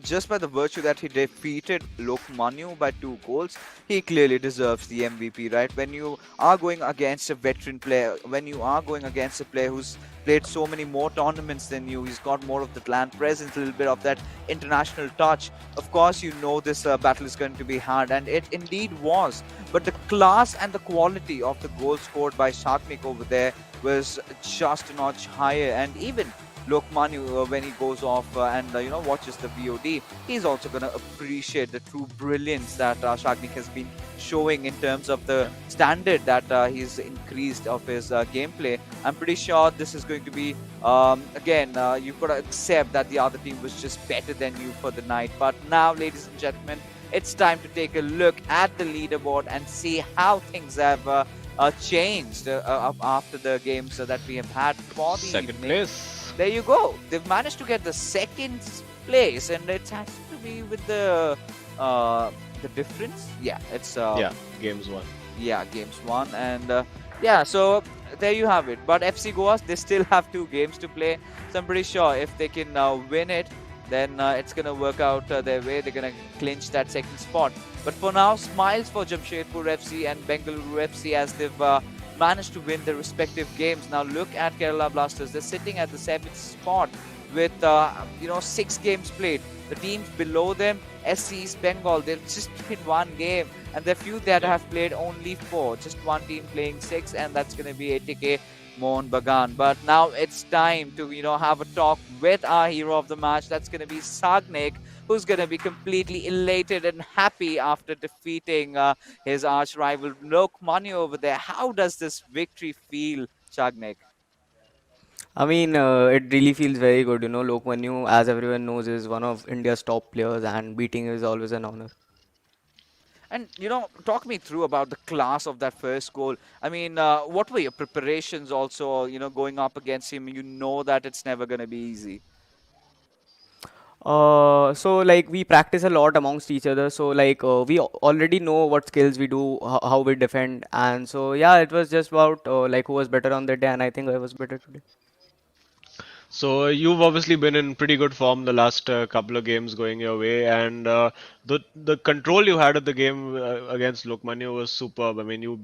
just by the virtue that he defeated Lokmanu by 2 goals, he clearly deserves the MVP, right? When you are going against a veteran player, when you are going against a player who's played so many more tournaments than you, he's got more of the land presence, a little bit of that international touch. Of course, this battle is going to be hard, and it indeed was. But the class and the quality of the goals scored by Shaknik over there was just a notch higher, and even Lokmanu, when he goes off and watches the VOD, he's also going to appreciate the true brilliance that Shagnik has been showing in terms of the standard that he's increased of his gameplay. I'm pretty sure this is going to be, again, you've got to accept that the other team was just better than you for the night. But now, ladies and gentlemen, it's time to take a look at the leaderboard and see how things have changed after the games that we have had for the 2nd evening. place. there you go. They've managed to get the second place, and it has to be with the difference. Yeah, it's Yeah, games won. yeah, games won, and yeah, so there you have it. But FC Goa, they still have 2 games to play, so I'm pretty sure if they can win it, then it's gonna work out their way. They're gonna clinch that second spot. But for now, smiles for Jamshedpur FC and Bengaluru FC as they've managed to win their respective games. Now look at Kerala Blasters. They're sitting at the 7th spot with 6 games played. The teams below them, SC East Bengal, they've just played 1 game, and the few that have played only 4. Just one team playing 6, and that's going to be ATK Mohun Bagan. But now it's time to have a talk with our hero of the match. That's going to be Sagnik, who's going to be completely elated and happy after defeating his arch rival Lokmanya over there. How does this victory feel, Sagnik? I mean, it really feels very good. Lokmanyu, as everyone knows, is one of India's top players, and beating him is always an honor. And talk me through about the class of that first goal. I mean, what were your preparations also, going up against him? You know that it's never going to be easy. So like we practice a lot amongst each other. So like we already know what skills we do, how we defend, and so yeah, it was just about like who was better on that day, and I think I was better today. So you've obviously been in pretty good form the last couple of games going your way, and the control you had of the game against Lokmanya was superb. I mean, you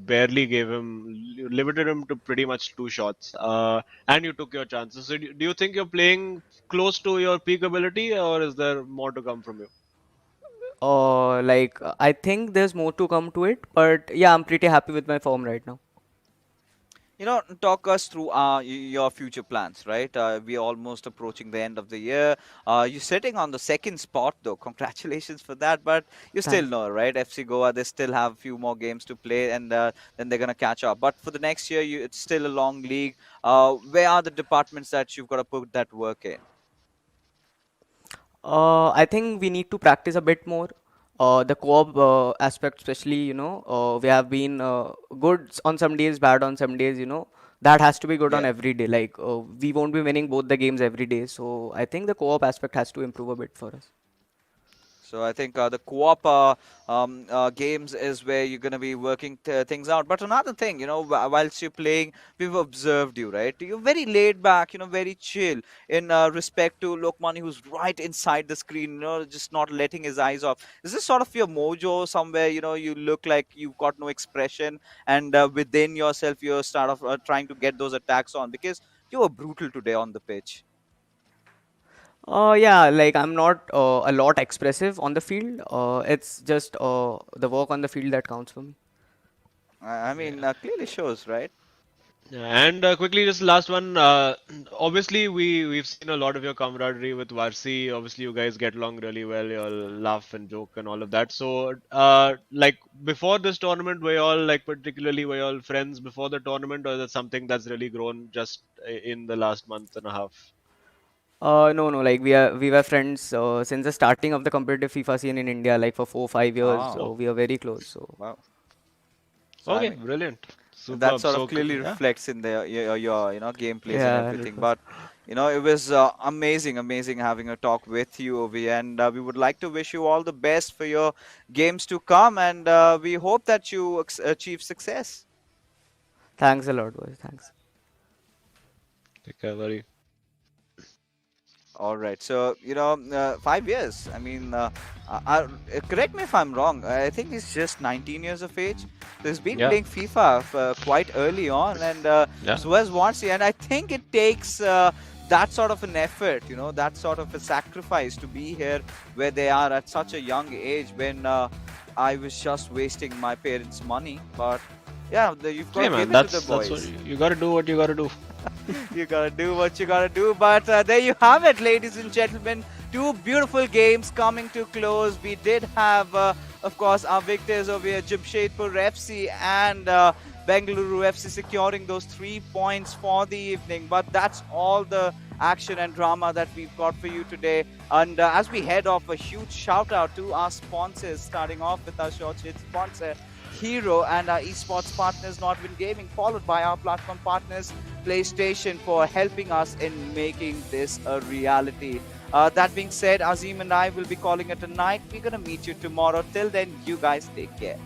limited him to pretty much 2 shots, and you took your chances. So do you think you're playing close to your peak ability, or is there more to come from you? Like I think there's more to come to it, but yeah, I'm pretty happy with my form right now. Talk us through your future plans, right? We're almost approaching the end of the year. You're sitting on the second spot, though. Congratulations for that. But you still Thanks. know, right? FC Goa, they still have a few more games to play, and then they're going to catch up. But for the next year, it's still a long league. Where are the departments that you've got to put that work in? I think we need to practice a bit more. The co-op aspect, especially, we have been good on some days, bad on some days. That has to be good on Yeah. every day. Like we won't be winning both the games every day, so I think the co-op aspect has to improve a bit for us. So I think the co-op games is where you're going to be working things out. But another thing, whilst you're playing, we've observed you, right? You're very laid back, very chill in respect to Lokmani, who's right inside the screen, just not letting his eyes off. Is this sort of your mojo somewhere? You look like you've got no expression, and within yourself, you're start of trying to get those attacks on because you were brutal today on the pitch. Yeah, like I'm not a lot expressive on the field. It's just the work on the field that counts for me. I mean, clearly shows, right? Yeah, and quickly, just last one. Obviously, we've seen a lot of your camaraderie with Varsi. Obviously, you guys get along really well. You all laugh and joke and all of that. So, like before this tournament, were you all friends before the tournament, or is it something that's really grown just in the last month and a half? No, no, like we were friends since the starting of the competitive FIFA scene in India, like for 4, 5 years. Oh, So we are very close. So wow. So I Okay, mean, brilliant, that superb. sort So of clearly yeah. reflects in your gameplays and yeah, everything. 100%. But it was amazing having a talk with you, Ovi, and we would like to wish you all the best for your games to come, and we hope that you achieve success. Thanks a lot, boys. Thanks. Take care, buddy. All right. So, 5 years. I mean, correct me if I'm wrong. I think he's just 19 years of age. So he's been Yeah, playing FIFA quite early on, and yeah. so has Wansi. And I think it takes that sort of an effort, that sort of a sacrifice to be here where they are at such a young age when I was just wasting my parents' money. But yeah, you've got Hey to man, give it to the that's what boys. you gotta do. What you gotta do. You gotta do what you gotta do. But there you have it, ladies and gentlemen. 2 beautiful games coming to close. We did have, of course, our victors over here, Jamshedpur FC and Bengaluru FC securing those 3 points for the evening. But that's all the action and drama that we've got for you today. And as we head off, a huge shout out to our sponsors, starting off with our short hit sponsor, Hero, and our esports partners, Nordwind Gaming, followed by our platform partners, PlayStation, for helping us in making this a reality. That being said, Azim and I will be calling it a night. We're going to meet you tomorrow. Till then, you guys take care.